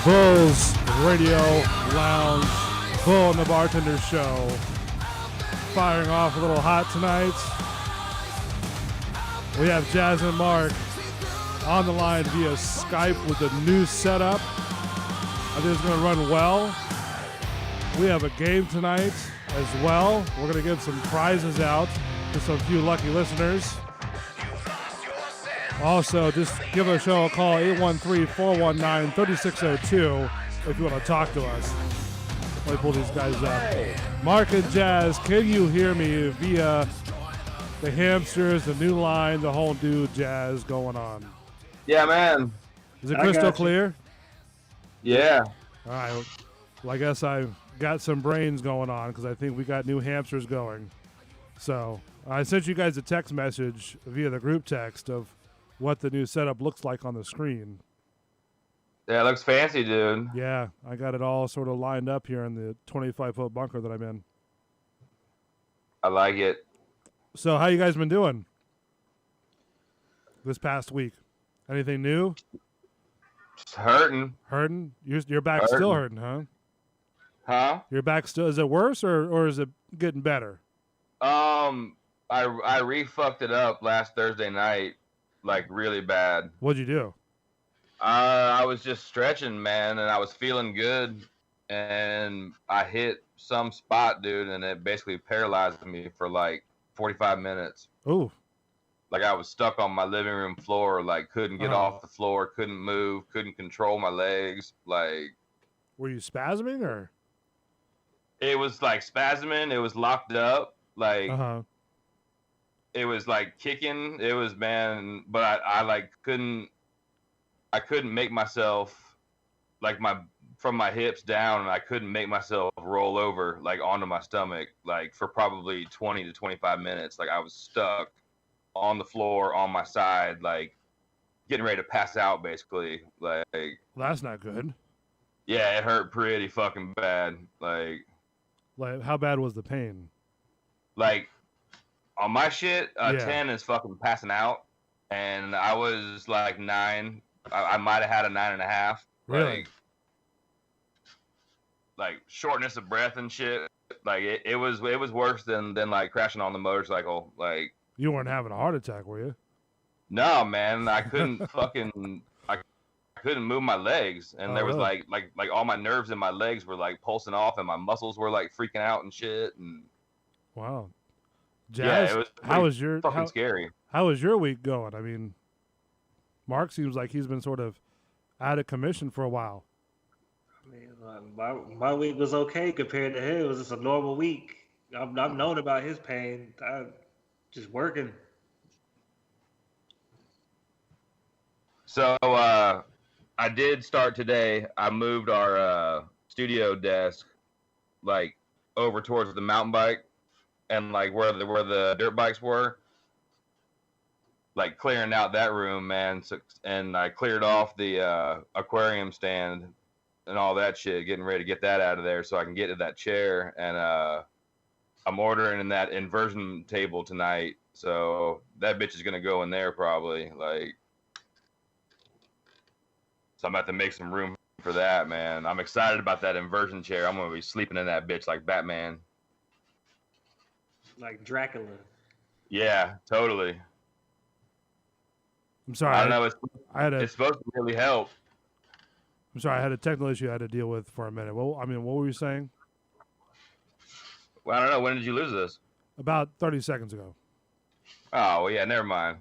Bulls Radio Lounge, Bull and the Bartender Show. Firing off a little hot tonight. We have Jazz and Mark on the line via Skype with the new setup. I think it's going to run well. We have a game tonight as well. We're going to give some prizes out to some few lucky listeners. Also, just give the show a call, 813-419-3602, if you want to talk to us. Let me pull these guys up. Mark and Jazz, can you hear me via the hamsters, the new line, the whole new jazz going on? Yeah, man. Is it crystal clear? Yeah. All right. Well, I guess I've got some brains going on because I think we got new hamsters going. So I sent you guys a text message via the group text of what the new setup looks like on the screen. Yeah, it looks fancy, dude. Yeah, I got it all sort of lined up here in the 25-foot bunker that I'm in. I like it. So how you guys been doing this past week? Anything new? Just hurting. Hurting? Your back's still hurting, huh? Huh? Your back still, is it worse or is it getting better? I re-fucked it up last Thursday night, like really bad. What'd you do? I was just stretching, man, and I was feeling good, and I hit some spot, dude, and it basically paralyzed me for like 45 minutes. Ooh. Like I was stuck on my living room floor, like couldn't get off the floor, couldn't move, couldn't control my legs. Like, were you spasming or? It was like spasming. It was locked up. Like, it was like kicking. It was, man, but I like couldn't make myself like from my hips down, and I couldn't make myself roll over like onto my stomach like for probably 20 to 25 minutes. Like I was stuck on the floor on my side, like getting ready to pass out basically. Like, well, that's not good. Yeah, it hurt pretty fucking bad. Like how bad was the pain? Like on my shit, 10 is fucking passing out, and I was like 9. I might have had a 9.5. Really? Like shortness of breath and shit. Like it was worse than like crashing on the motorcycle. Like, you weren't having a heart attack, were you? No, man. I couldn't I couldn't move my legs, and there was really? like all my nerves in my legs were like pulsing off, and my muscles were like freaking out and shit. And wow. Jazz, yeah, it was fucking scary. How was your week going? I mean, Mark seems like he's been sort of out of commission for a while. My week was okay compared to him. It was just a normal week. I've known about his pain. Just working. So I did start today. I moved our studio desk like over towards the mountain bike and like where the dirt bikes were. Like clearing out that room, man. So, and I cleared off the aquarium stand and all that shit, getting ready to get that out of there so I can get to that chair. And I'm ordering that inversion table tonight. So that bitch is going to go in there probably. Like, so I'm about to make some room for that, man. I'm excited about that inversion chair. I'm going to be sleeping in that bitch like Batman. Like Dracula. Yeah, totally. I'm sorry. I don't know. It's supposed to really help. I'm sorry. I had a technical issue I had to deal with for a minute. Well, I mean, what were you saying? Well, I don't know. When did you lose this? About 30 seconds ago. Oh, well, yeah, never mind.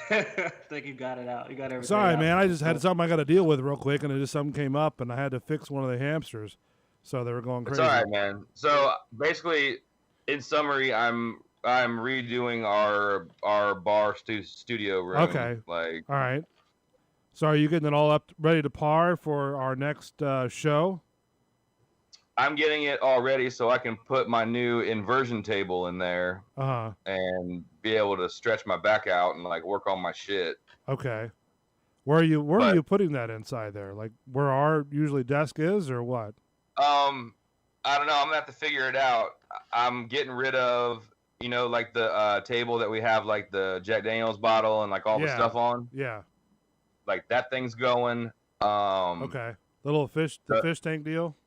I think you got it out. You got everything Sorry, out. man. I just had something I got to deal with real quick, and something came up, and I had to fix one of the hamsters. So they were going crazy. It's all right, man. So basically, in summary, I'm redoing our bar studio room. Okay. Like, all right. So are you getting it all up ready to par for our next show? I'm getting it all ready so I can put my new inversion table in there and be able to stretch my back out and like work on my shit. Okay. Where are you putting that inside there? Like where our usually desk is or what? I don't know. I'm gonna have to figure it out. I'm getting rid of, like the table that we have like the Jack Daniels bottle and like all the stuff on. Yeah. Like that thing's going. Okay. The little fish The- fish tank deal.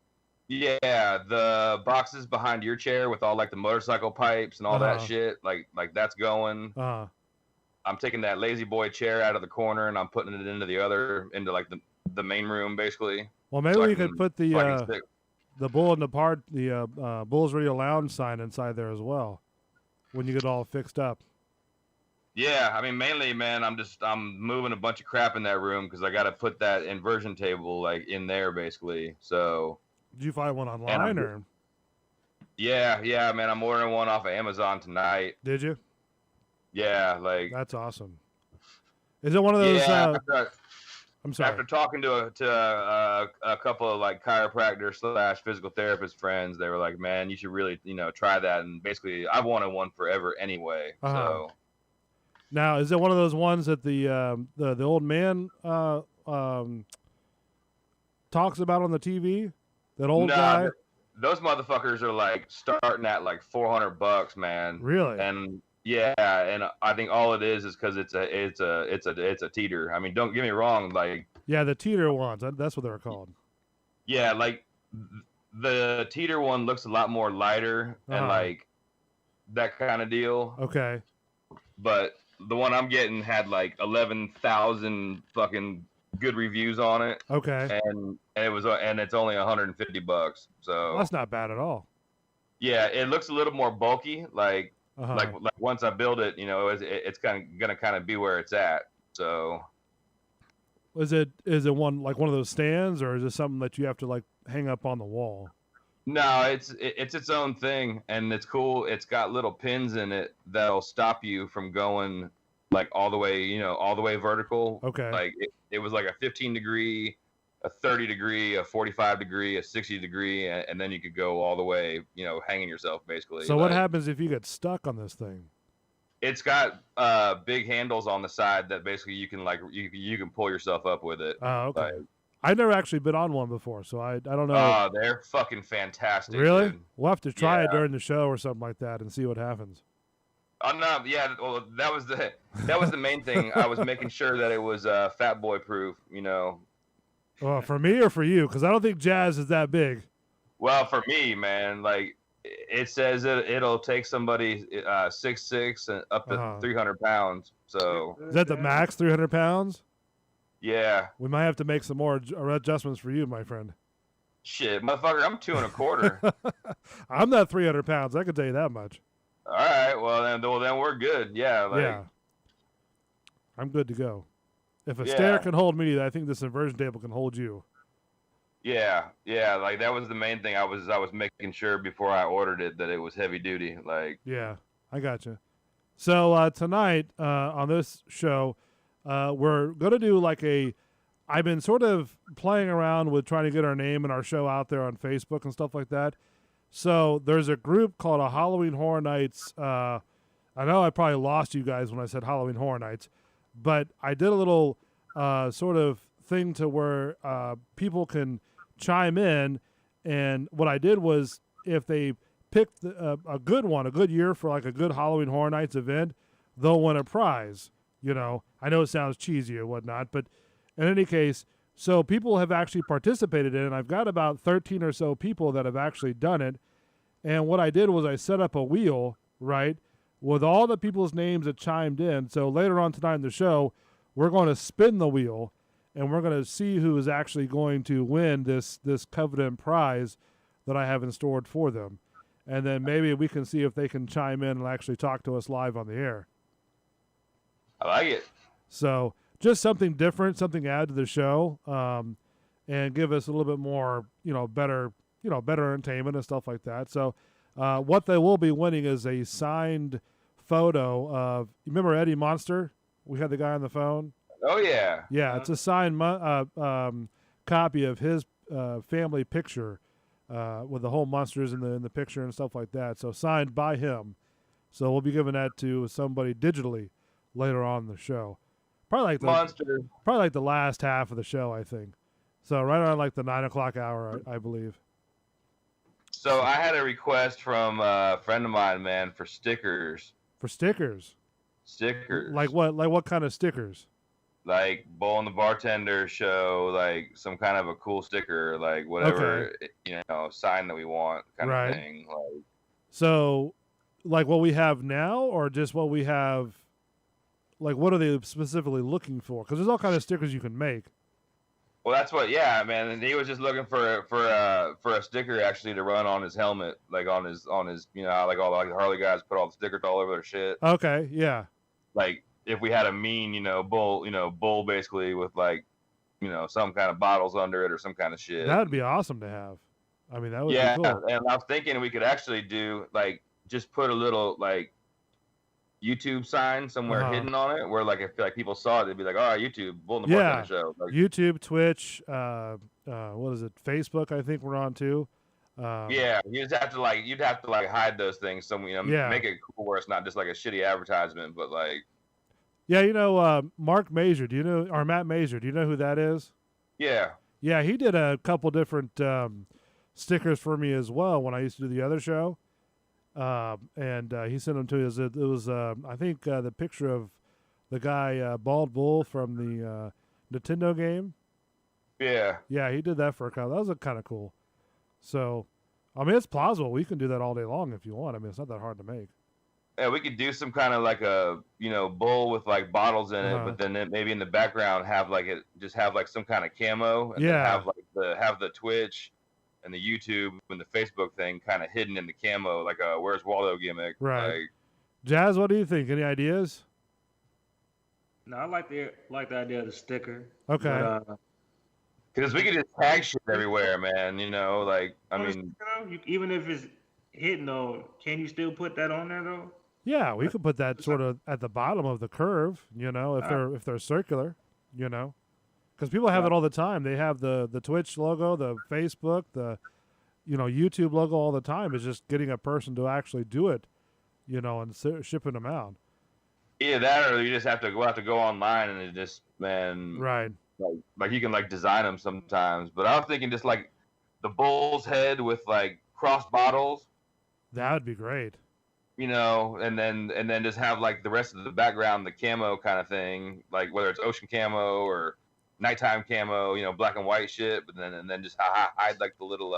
Yeah, the boxes behind your chair with all like the motorcycle pipes and all that Uh-huh. shit, like that's going. I'm taking that lazy boy chair out of the corner and I'm putting it into like the main room basically. Well, maybe So we could put stick. the bull in the Bulls Radio Lounge sign inside there as well when you get all fixed up. Yeah, I mean mainly, man, I'm moving a bunch of crap in that room because I got to put that inversion table like in there basically. So. Did you find one online or? Yeah, man. I'm ordering one off of Amazon tonight. Did you? Yeah, like that's awesome. Is it one of those? Yeah, I'm sorry. After talking to a couple of like chiropractor / physical therapist friends, they were like, "Man, you should really try that." And basically, I've wanted one forever anyway. So now, is it one of those ones that the old man talks about on the TV? That old guy. Those motherfuckers are like starting at like $400, man. Really? And yeah, and I think all it is because it's a teeter. I mean, don't get me wrong, like yeah, the teeter ones. That's what they're called. Yeah, like the teeter one looks a lot more lighter and like that kind of deal. Okay. But the one I'm getting had like 11,000 fucking good reviews on it. Okay. And it's only $150. So well, that's not bad at all. Yeah, it looks a little more bulky. Like once I build it, it's gonna be where it's at. So is it one like one of those stands, or is it something that you have to like hang up on the wall? No, it's its own thing, and it's cool. It's got little pins in it that'll stop you from going like all the way vertical. Okay. Like it was like a 15 degree, a 30 degree, a 45 degree, a 60 degree, and then you could go all the way, hanging yourself basically. So what happens if you get stuck on this thing? It's got big handles on the side that basically you can you can pull yourself up with it. Oh, okay. I've never actually been on one before, so I don't know. Oh, they're fucking fantastic. Really? Dude. We'll have to try it during the show or something like that and see what happens. No, yeah. Well, that was the main thing. I was making sure that it was fat boy proof. Well, for me or for you? Because I don't think Jazz is that big. Well, for me, man, like it says it'll take somebody 6'6" and up to 300 pounds. So is that the max 300 pounds? Yeah. We might have to make some more adjustments for you, my friend. Shit, motherfucker, I'm 225. I'm not 300 pounds. I can tell you that much. All right, well then we're good. Yeah. Yeah. I'm good to go. If a stair can hold me, I think this inversion table can hold you. Yeah. Like that was the main thing. I was making sure before I ordered it that it was heavy duty. Like. Yeah, I gotcha. So tonight on this show, we're gonna do like I've been sort of playing around with trying to get our name and our show out there on Facebook and stuff like that. So there's a group called a Halloween Horror Nights. I know I probably lost you guys when I said Halloween Horror Nights, but I did a little sort of thing to where people can chime in, and what I did was if they picked a good one, a good year for like a good Halloween Horror Nights event, they'll win a prize. I know it sounds cheesy or whatnot, but in any case, so people have actually participated in it. I've got about 13 or so people that have actually done it. And what I did was I set up a wheel, right, with all the people's names that chimed in. So later on tonight in the show, we're going to spin the wheel, and we're going to see who is actually going to win this coveted prize that I have in store for them. And then maybe we can see if they can chime in and actually talk to us live on the air. I like it. So just something different, something to add to the show, and give us a little bit more, better entertainment and stuff like that. So what they will be winning is a signed photo of, you remember Eddie Monster? We had the guy on the phone. Oh, yeah. Yeah, it's a signed copy of his family picture with the whole monsters in the picture and stuff like that. So signed by him. So we'll be giving that to somebody digitally later on in the show. Probably like the last half of the show, I think. So right around like the 9 o'clock hour, I believe. So I had a request from a friend of mine, man, for stickers. For stickers? Stickers. Like what? Like what kind of stickers? like Bull and the Bartender show, like some kind of a cool sticker, like whatever, sign that we want, kind Right. of thing. Like, So, like what we have now, or just what we have? Like, what are they specifically looking for? Because there's all kind of stickers you can make. well, that's what, yeah, man. And he was just looking for a sticker actually to run on his helmet, like on his how like all like the Harley guys put all the stickers all over their shit. Okay, yeah. Like if we had a mean, bull basically with like, some kind of bottles under it or some kind of shit. That would be awesome to have. I mean, that would be cool. And I was thinking we could actually do like just put a little like YouTube sign somewhere hidden on it, where like if like people saw it, they'd be like, "Oh, YouTube, Bull and the Bartender show." Like, YouTube, Twitch, what is it? Facebook, I think we're on too. Yeah, you'd have to like hide those things, so make it cool where it's not just like a shitty advertisement, but like. Yeah, Mark Mazur. Or Matt Mazur? Do you know who that is? Yeah. Yeah, he did a couple different stickers for me as well when I used to do the other show. And he sent them to us. It was, I think, the picture of the guy, Bald Bull from the Nintendo game. Yeah. Yeah, he did that for a couple. That was kind of cool. So, I mean, it's plausible. We can do that all day long if you want. I mean, it's not that hard to make. Yeah, we could do some kind of like a bull with like bottles in it, but then maybe in the background have like some kind of camo, and then have the Twitch and the YouTube and the Facebook thing kind of hidden in the camo, like a Where's Waldo gimmick. Right. Like, Jazz, what do you think? Any ideas? No, I like the idea of the sticker. Okay. Because we could just tag shit everywhere, man. Even if it's hidden though, can you still put that on there though? Yeah, we could put that sort of at the bottom of the curve, if they're circular, because people have it all the time. They have the Twitch logo, the Facebook, the YouTube logo all the time. It's just getting a person to actually do it, and shipping them out. Either that, or you just have to go online and it just, man, right. Like you can like design them sometimes. But I was thinking just like the bull's head with like cross bottles. That would be great. And then just have like the rest of the background, the camo kind of thing, like whether it's ocean camo or nighttime camo, black and white shit, but then just hide like the little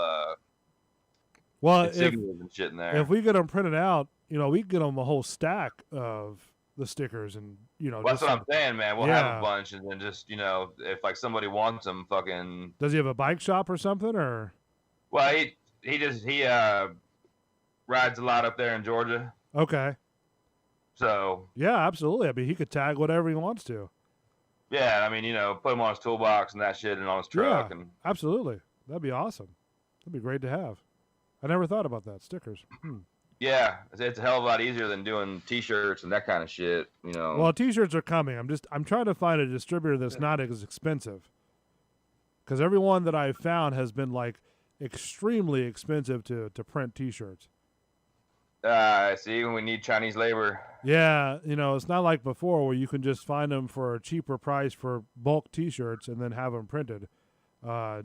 insignias and shit in there. If we get them printed out, we can get them a whole stack of the stickers, and well, that's what I'm saying, man. We'll have a bunch, and then just if like somebody wants them, fucking. Does he have a bike shop or something, or? Well, he rides a lot up there in Georgia. Okay. So. Yeah, absolutely. I mean, he could tag whatever he wants to. Yeah, I mean, put him on his toolbox and that shit, and on his truck. Yeah, and absolutely. That'd be awesome. That'd be great to have. I never thought about that. Stickers. Yeah, it's a hell of a lot easier than doing T-shirts and that kind of shit. Well, T-shirts are coming. I'm trying to find a distributor that's not as expensive. Because every one that I've found has been like extremely expensive to print T-shirts. See, we need Chinese labor. Yeah, it's not like before where you can just find them for a cheaper price for bulk T-shirts and then have them printed. Now,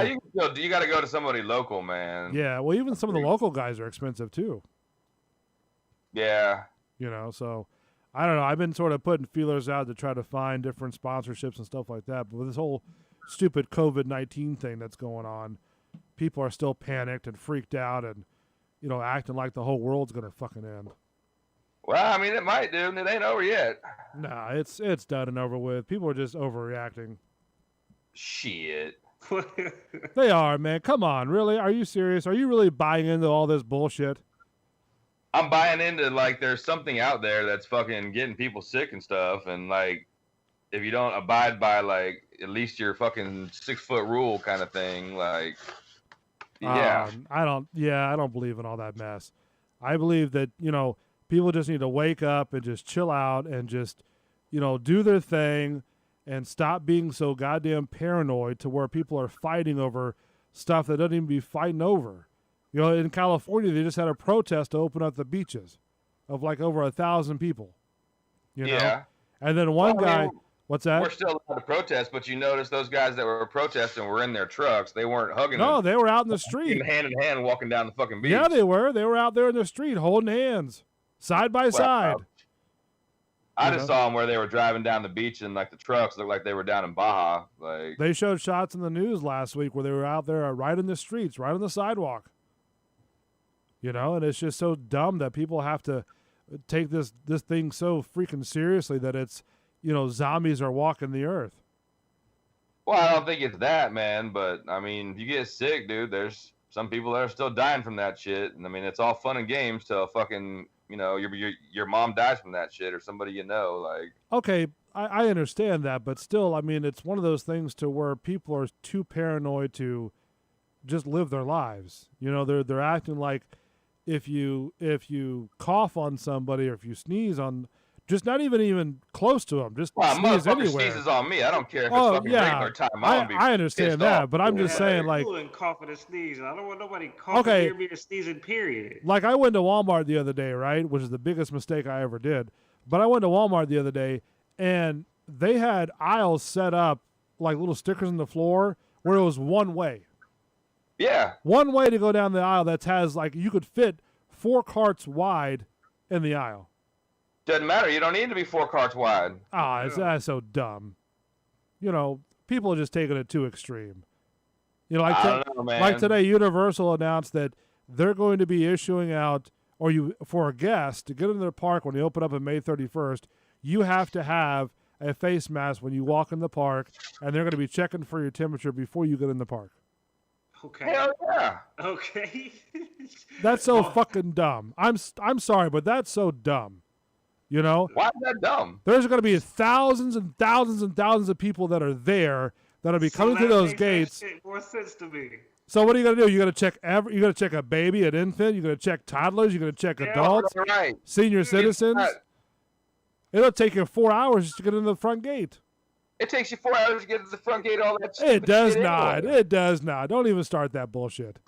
you got to go to somebody local, man. Yeah, well, even some of the local guys are expensive too. Yeah. So I don't know. I've been sort of putting feelers out to try to find different sponsorships and stuff like that. But with this whole stupid COVID-19 thing that's going on, people are still panicked and freaked out and, acting like the whole world's going to fucking end. Well, I mean, it might, dude. It ain't over yet. Nah, it's done and over with. People are just overreacting. Shit. They are, man. Come on. Really? Are you serious? Are you really buying into all this bullshit? I'm buying into, like, there's something out there that's fucking getting people sick and stuff. And, like, if you don't abide by, like, at least your fucking 6-foot rule kind of thing, like, yeah. I don't believe in all that mess. I believe that, people just need to wake up and just chill out and just, do their thing and stop being so goddamn paranoid to where people are fighting over stuff that doesn't even be fighting over. In California, they just had a protest to open up the beaches of like over 1,000 people. Yeah. And then one guy, what's that? We're still allowed to protest, but you notice those guys that were protesting were in their trucks. They weren't hugging. No, they were out in the street. Hand in hand walking down the fucking beach. Yeah, they were. They were out there in the street holding hands, side by side. I just saw them where they were driving down the beach and like the trucks looked like they were down in Baja. Like they showed shots in the news last week where they were out there right in the streets, right on the sidewalk. And it's just so dumb that people have to take this thing so freaking seriously that it's, zombies are walking the earth. Well, I don't think it's that, man. But I mean, if you get sick, dude, there's some people that are still dying from that shit. And I mean, it's all fun and games till fucking, your mom dies from that shit or somebody like. Okay, I understand that, but still, I mean, it's one of those things to where people are too paranoid to just live their lives. They're acting like if you cough on somebody or if you sneeze on. Just not even close to them. Just sneeze anywhere. Sneezes on me. I don't care if it's fucking regular time. I understand that, but I'm just saying, like, coughing and sneezing. I don't want nobody coughing near me or sneezing. Period. Like I went to Walmart the other day, right, which is the biggest mistake I ever did. But I went to Walmart the other day, and they had aisles set up like little stickers on the floor where it was one way. Yeah. One way to go down the aisle that has like you could fit 4 carts wide in the aisle. Doesn't matter. You don't need to be 4 carts wide. That's so dumb. People are just taking it too extreme. I don't know, man. Like today, Universal announced that they're going to be issuing out, for a guest to get into the park when they open up on May 31st, you have to have a face mask when you walk in the park, and they're going to be checking for your temperature before you get in the park. Okay. Hell yeah. Okay. That's so fucking dumb. I'm sorry, but that's so dumb. Why is that dumb? There's going to be thousands and thousands and thousands of people that are there that'll be coming through those gates. That makes more sense to me. So what are you going to do? You're going to check you're going to check a baby, an infant. You're going to check toddlers. You're going to check adults, right. Senior citizens. It'll take you 4 hours just to get in the front gate. It takes you 4 hours to get to the front gate. All that. It does not. It does not. Don't even start that bullshit.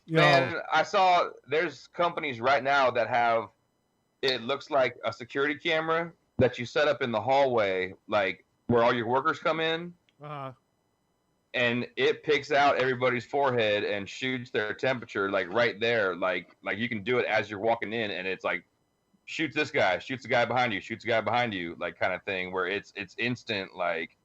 Man, I saw there's companies right now that have. It looks like a security camera that you set up in the hallway, like where all your workers come in. Uh-huh. And it picks out everybody's forehead and shoots their temperature, like right there. Like you can do it as you're walking in, and it's like shoots this guy, shoots the guy behind you, shoots the guy behind you, like kind of thing. Where it's instant, like.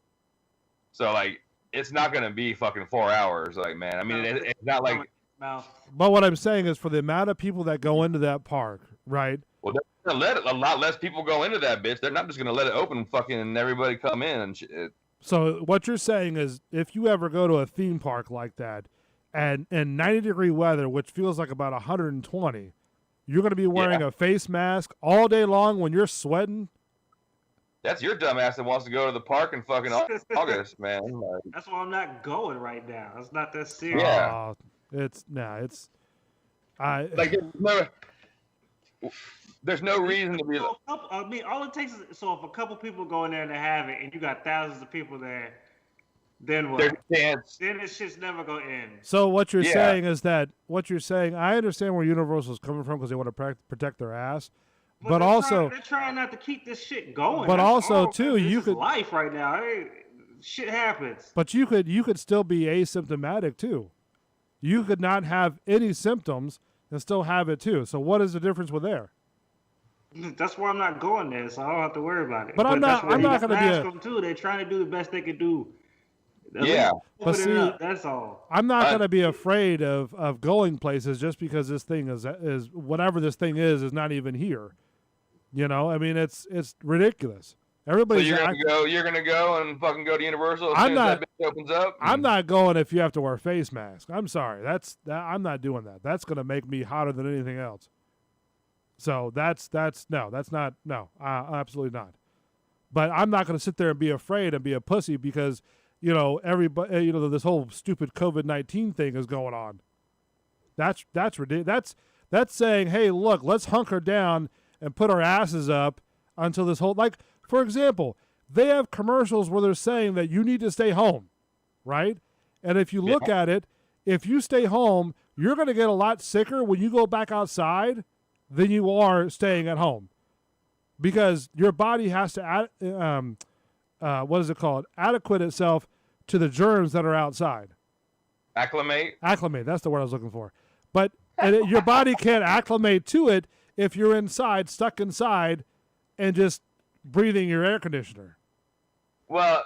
So like it's not gonna be fucking 4 hours, like man. I mean, it's not like. But what I'm saying is, for the amount of people that go into that park, right? Well, they're gonna let a lot less people go into that bitch. They're not just gonna let it open and fucking everybody come in and shit. So what you're saying is, if you ever go to a theme park like that, and in 90-degree weather, which feels like about 120, you're going to be wearing a face mask all day long when you're sweating? That's your dumbass that wants to go to the park in fucking August, man. That's why I'm not going right now. It's not that serious. Yeah. There's no reason to be. I mean, all it takes is if a couple people go in there and they have it, and you got thousands of people there, then what? There's a chance. Then this shit's never gonna end. So what you're saying is that I understand where Universal's coming from because they want to protect their ass, but also they're trying not to keep this shit going. But also too, you could life right now. Shit happens. But you could still be asymptomatic too. You could not have any symptoms and still have it too. So what is the difference with there? That's why I'm not going there, so I don't have to worry about it. But I'm not going to be them too. They're trying to do the best they can do. But see, that's all. I'm not going to be afraid of going places just because this thing is whatever this thing is not even here. I mean, it's ridiculous. Everybody's so you're gonna go and fucking go to Universal as soon as that bitch opens up? I'm not going if you have to wear a face mask. I'm sorry. I'm not doing that. That's gonna make me hotter than anything else. So that's absolutely not. But I'm not gonna sit there and be afraid and be a pussy because everybody this whole stupid COVID-19 thing is going on. That's ridiculous. That's saying, hey, look, let's hunker down and put our asses up until this whole for example, they have commercials where they're saying that you need to stay home, right? And if you look at it, if you stay home, you're going to get a lot sicker when you go back outside than you are staying at home, because your body has to adequate itself to the germs that are outside. Acclimate. That's the word I was looking for. But your body can't acclimate to it if you're stuck inside. and just breathing your air conditioner. Well,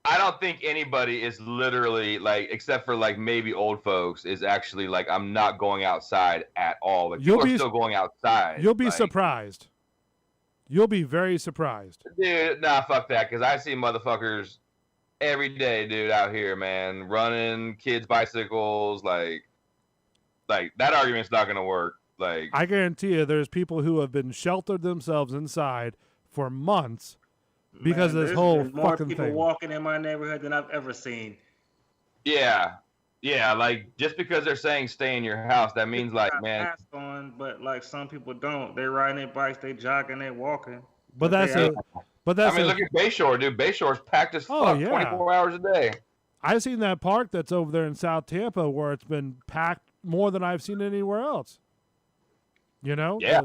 I don't think anybody is literally like, except for like maybe old folks, is actually like, I'm not going outside at all. Like, people are still going outside. You'll be like, surprised. You'll be very surprised. Dude, nah, fuck that. Because I see motherfuckers every day, dude, out here, man, running kids' bicycles. Like that argument's not gonna work. Like, I guarantee you, there's people who have been sheltered themselves inside for months because of this whole fucking thing. More people walking in my neighborhood than I've ever seen. Yeah, like, just because they're saying stay in your house, that means like, man. Mask on, but like some people don't. They riding their bikes, they jogging, they walking. But that's it. But that's. I mean, look at Bayshore, dude. Bayshore's packed as fuck, 24 hours a day. I've seen that park that's over there in South Tampa where it's been packed more than I've seen anywhere else. You know? Yeah.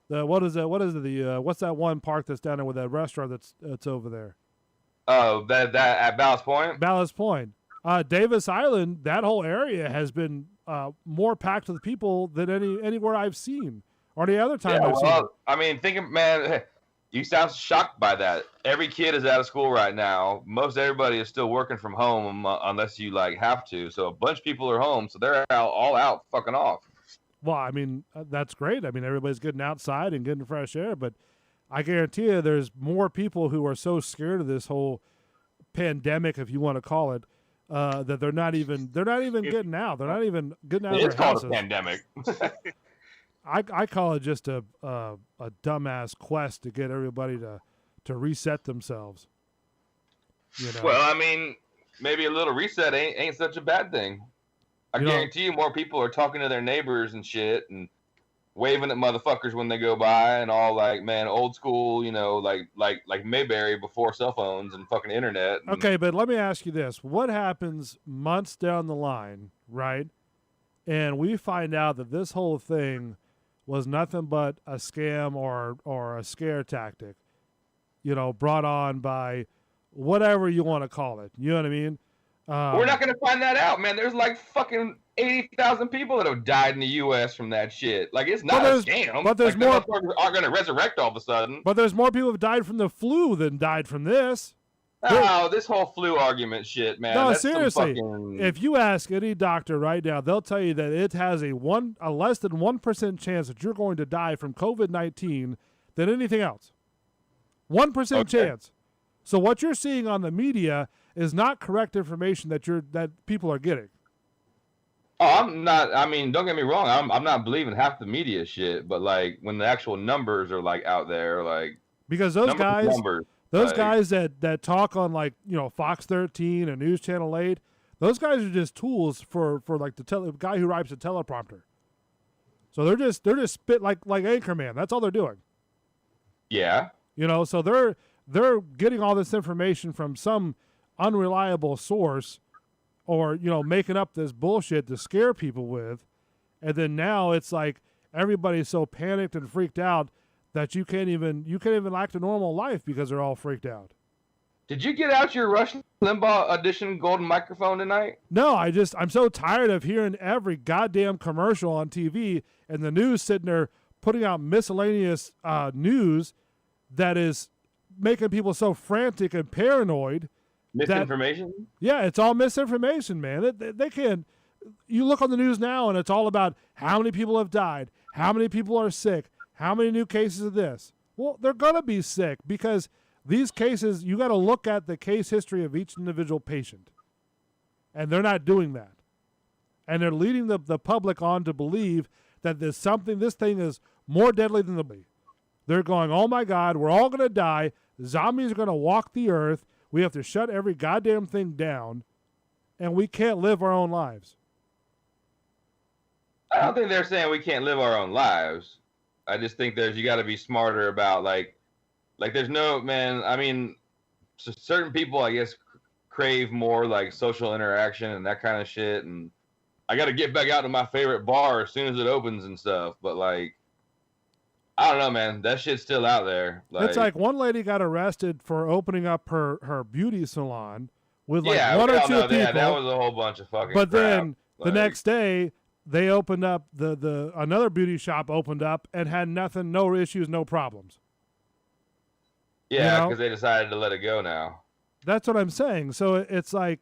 What's that one park that's down there with that restaurant that's over there? Oh, that at Ballast Point? Ballast Point. Davis Island, that whole area has been more packed with people than anywhere I've seen or any other time I've seen it. I mean, man, you sound shocked by that. Every kid is out of school right now. Most everybody is still working from home unless you like have to. So a bunch of people are home, so they're all out fucking off. Well, I mean, that's great. I mean, everybody's getting outside and getting fresh air, but I guarantee you there's more people who are so scared of this whole pandemic, if you want to call it, that they're not even getting out. They're not even getting out of their houses. It's called a pandemic. I call it just a dumbass quest to get everybody to reset themselves. You know? Well, I mean, maybe a little reset ain't such a bad thing. I guarantee you more people are talking to their neighbors and shit and waving at motherfuckers when they go by and all like, man, old school, you know, like Mayberry before cell phones and fucking internet. Okay, but let me ask you this. What happens months down the line, right? And we find out that this whole thing was nothing but a scam or a scare tactic, you know, brought on by whatever you want to call it. You know what I mean? We're not going to find that out, man. There's like fucking 80,000 people that have died in the U.S. from that shit. Like, it's not a scam. But there's more. Aren't going to resurrect all of a sudden. But there's more people who have died from the flu than died from this. Oh, this whole flu argument shit, man. No, that's seriously. Fucking... If you ask any doctor right now, they'll tell you that it has a less than 1% chance that you're going to die from COVID-19 than anything else. 1% chance. So what you're seeing on the media is not correct information that people are getting. Oh, I'm not. I mean, don't get me wrong. I'm not believing half the media shit, but like when the actual numbers are like out there, like because those guys that talk on like, you know, Fox 13 and News Channel 8, those guys are just tools for like the guy who writes a teleprompter. So they're just spit like Anchorman. That's all they're doing. Yeah. You know, so they're getting all this information from some unreliable source, or, you know, making up this bullshit to scare people with, and then now it's like everybody's so panicked and freaked out that you can't even act a normal life because they're all freaked out. Did you get out your Rush Limbaugh edition golden microphone tonight? No, I'm so tired of hearing every goddamn commercial on TV and the news sitting there putting out miscellaneous news that is making people so frantic and paranoid. Misinformation? It's all misinformation, man. They can't. You look on the news now, and it's all about how many people have died, how many people are sick, how many new cases of this. Well, they're going to be sick because these cases, you got to look at the case history of each individual patient. And they're not doing that. And they're leading the public on to believe that this thing is more deadly than the bee. They're going, oh my God, we're all going to die. Zombies are going to walk the earth. We have to shut every goddamn thing down, and we can't live our own lives. I don't think they're saying we can't live our own lives. I just think you got to be smarter about like there's no, man. I mean, certain people, I guess, crave more like social interaction and that kind of shit. And I got to get back out to my favorite bar as soon as it opens and stuff. But like, I don't know, man. That shit's still out there. It's like one lady got arrested for opening up her beauty salon with like one or two people. That was a whole bunch of fucking But crap. then the next day, they opened up another beauty shop opened up and had nothing, no issues, no problems. Yeah, because they decided to let it go now. That's what I'm saying. So it's like,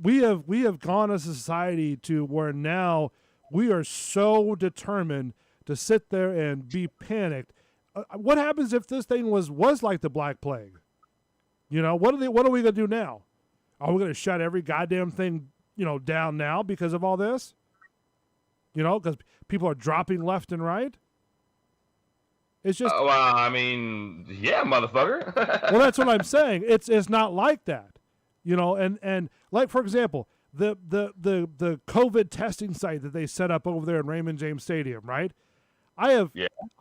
we have gone as a society to where now we are so determined to sit there and be panicked. What happens if this thing was like the Black Plague? What are we gonna do now? Are we gonna shut every goddamn thing down now because of all this? Because people are dropping left and right. It's just. Well, I mean, yeah, motherfucker. Well, that's what I'm saying. It's not like that, and like, for example, the COVID testing site that they set up over there in Raymond James Stadium, right? I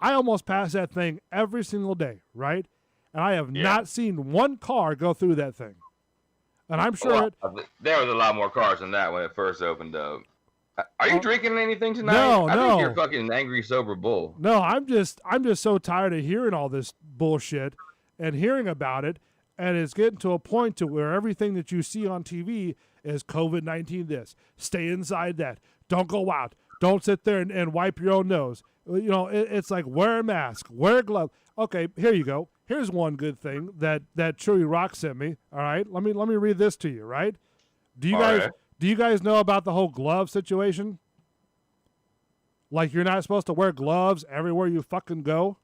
almost pass that thing every single day, right? And I have not seen one car go through that thing. And I'm sure there was a lot more cars than that when it first opened up. Are you drinking anything tonight? No, I think you're fucking angry sober bull. No, I'm just so tired of hearing all this bullshit and hearing about it, and it's getting to a point to where everything that you see on TV is COVID-19 this. Stay inside that. Don't go out. Don't sit there and wipe your own nose. It's like wear a mask, wear a glove. Okay, here you go. Here's one good thing that Chewy Rock sent me. All right, let me read this to you. Right? Do you guys know about the whole glove situation? Like, you're not supposed to wear gloves everywhere you fucking go?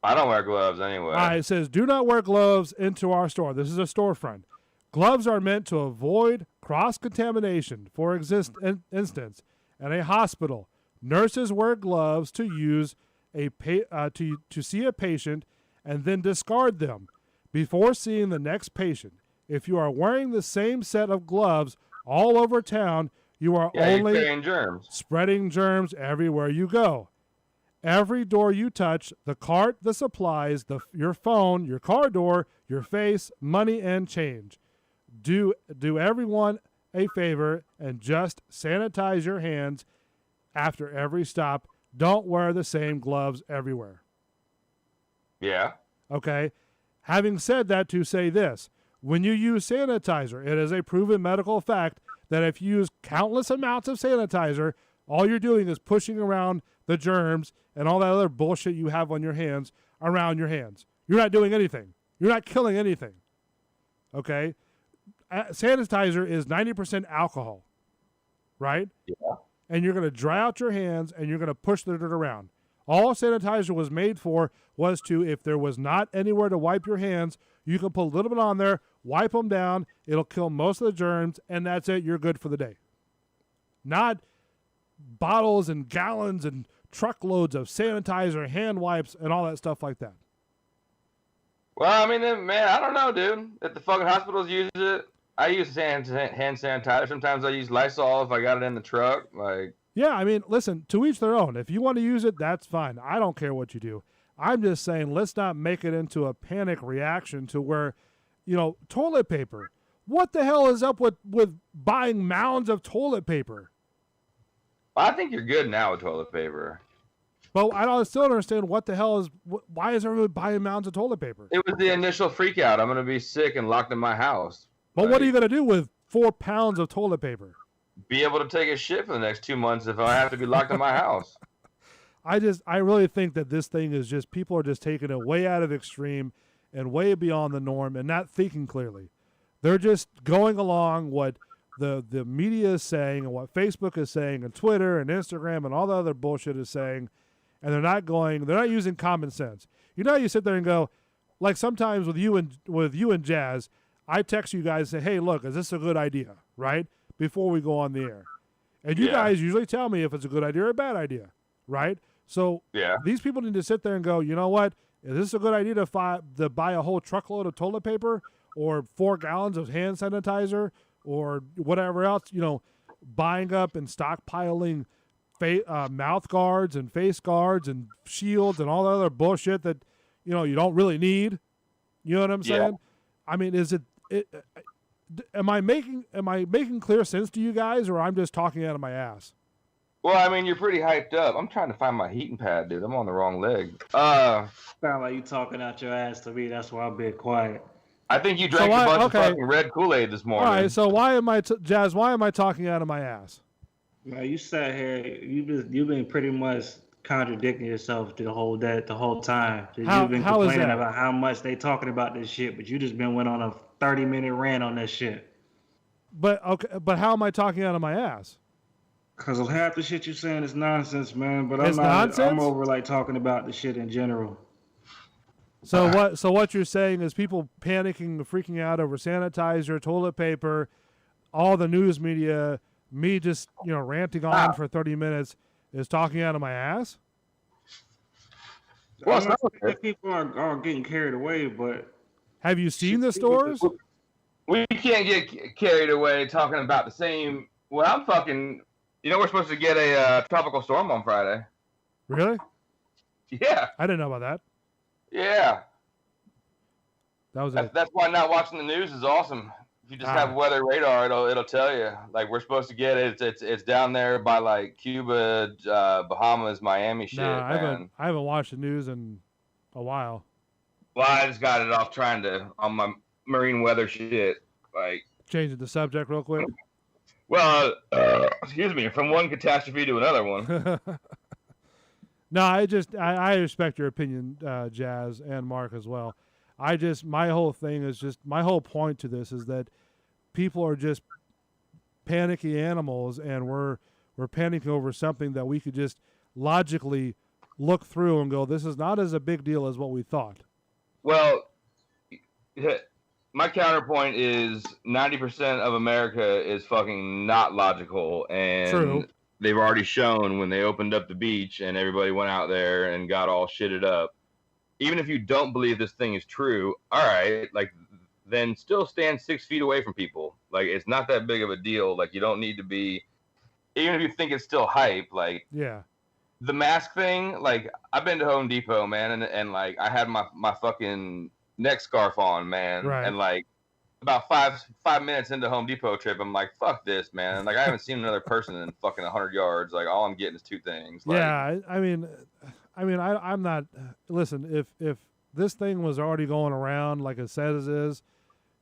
I don't wear gloves anyway. All right, it says, do not wear gloves into our store. This is a storefront. Gloves are meant to avoid cross-contamination. For instance, in a hospital, nurses wear gloves to use to see a patient and then discard them before seeing the next patient. If you are wearing the same set of gloves all over town, you are only spreading germs everywhere you go. Every door you touch, the cart, the supplies, your phone, your car door, your face, money, and change. Do everyone a favor and just sanitize your hands after every stop. Don't wear the same gloves everywhere. Yeah. Okay. Having said that, to say this, when you use sanitizer, it is a proven medical fact that if you use countless amounts of sanitizer, all you're doing is pushing around the germs and all that other bullshit you have on your hands around your hands. You're not doing anything. You're not killing anything. Okay? Sanitizer is 90% alcohol, right? Yeah. And you're going to dry out your hands and you're going to push the dirt around. All sanitizer was made for was to, if there was not anywhere to wipe your hands, you can put a little bit on there, wipe them down, it'll kill most of the germs, and that's it, you're good for the day. Not bottles and gallons and truckloads of sanitizer, hand wipes, and all that stuff like that. Well, I mean, man, I don't know, dude. If the fucking hospitals use it, I use hand sanitizer. Sometimes I use Lysol if I got it in the truck. Yeah, I mean, listen, to each their own. If you want to use it, that's fine. I don't care what you do. I'm just saying, let's not make it into a panic reaction to where, toilet paper. What the hell is up with buying mounds of toilet paper? I think you're good now with toilet paper. But I still don't understand what the hell why is everybody buying mounds of toilet paper? It was the initial freak out. I'm going to be sick and locked in my house. But what are you going to do with 4 pounds of toilet paper? Be able to take a shit for the next 2 months if I have to be locked in my house. I really think that this thing is just, people are just taking it way out of extreme and way beyond the norm and not thinking clearly. They're just going along what the media is saying and what Facebook is saying and Twitter and Instagram and all the other bullshit is saying, and they're not using common sense. You sit there and go, like sometimes with you and Jazz, I text you guys and say, hey, look, is this a good idea, right? Before we go on the air. And you guys usually tell me if it's a good idea or a bad idea, right? So these people need to sit there and go, you know what? Is this a good idea to buy a whole truckload of toilet paper or 4 gallons of hand sanitizer or whatever else, buying up and stockpiling mouth guards and face guards and shields and all the other bullshit that, you don't really need. You know what I'm saying? Yeah. I mean, am I making clear sense to you guys, or I'm just talking out of my ass? Well, I mean, you're pretty hyped up. I'm trying to find my heating pad, dude. I'm on the wrong leg. Sound like you talking out your ass to me. That's why I'm being quiet. I think you drank a bunch of fucking red Kool-Aid this morning. All right, so why am I Jazz? Why am I talking out of my ass? Now you sat here. You've been pretty much contradicting yourself the whole time. How- You've been how is complaining that? about how much they talking about this shit, but you just been went on a 30-minute rant on this shit. But okay, but how am I talking out of my ass? Cause of half the shit you saying is nonsense, man. But It's I'm not. nonsense? I'm over like talking about the shit in general. So what? So what you're saying is people panicking, freaking out over sanitizer, toilet paper, all the news media. Me just ranting on for 30 minutes is talking out of my ass. Well, I'm not some of saying it. that people are getting carried away, but Have you seen the stores? We can't get carried away talking about the same. Well, I'm fucking. We're supposed to get a tropical storm on Friday. Really? Yeah, I didn't know about that. yeah. That was That's why not watching the news is awesome. If you just have weather radar, it'll tell you. Like we're supposed to get it. It's down there by like Cuba, Bahamas, Miami shit. Nah, Man. I haven't watched the news in a while. Well, I just got it off trying to on my marine weather shit. Like, Changing the subject real quick. well, excuse me, from one catastrophe to another one. No, I respect your opinion, Jazz and Mark as well. My whole thing is my whole point to this is that people are just panicky animals, and we're panicking over something that we could just logically look through and go, this is not as a big deal as what we thought. Well, my counterpoint is 90% of America is fucking not logical, and True. They've already shown when they opened up the beach and everybody went out there and got all shitted up. Even if you don't believe this thing is true, all right, like then still stand 6 feet away from people. Like it's not that big of a deal. Like you don't need to be, even if you think it's still hype. Like Yeah. the mask thing. Like I've been to Home Depot, man, and like I had my fucking neck scarf on, man, Right. and like about five minutes into Home Depot trip, I'm like, fuck this, man. Like I haven't seen another person in fucking 100 yards. Like all I'm getting is 2 things. Like, Yeah, I'm not. Listen, if this thing was already going around like it says it is,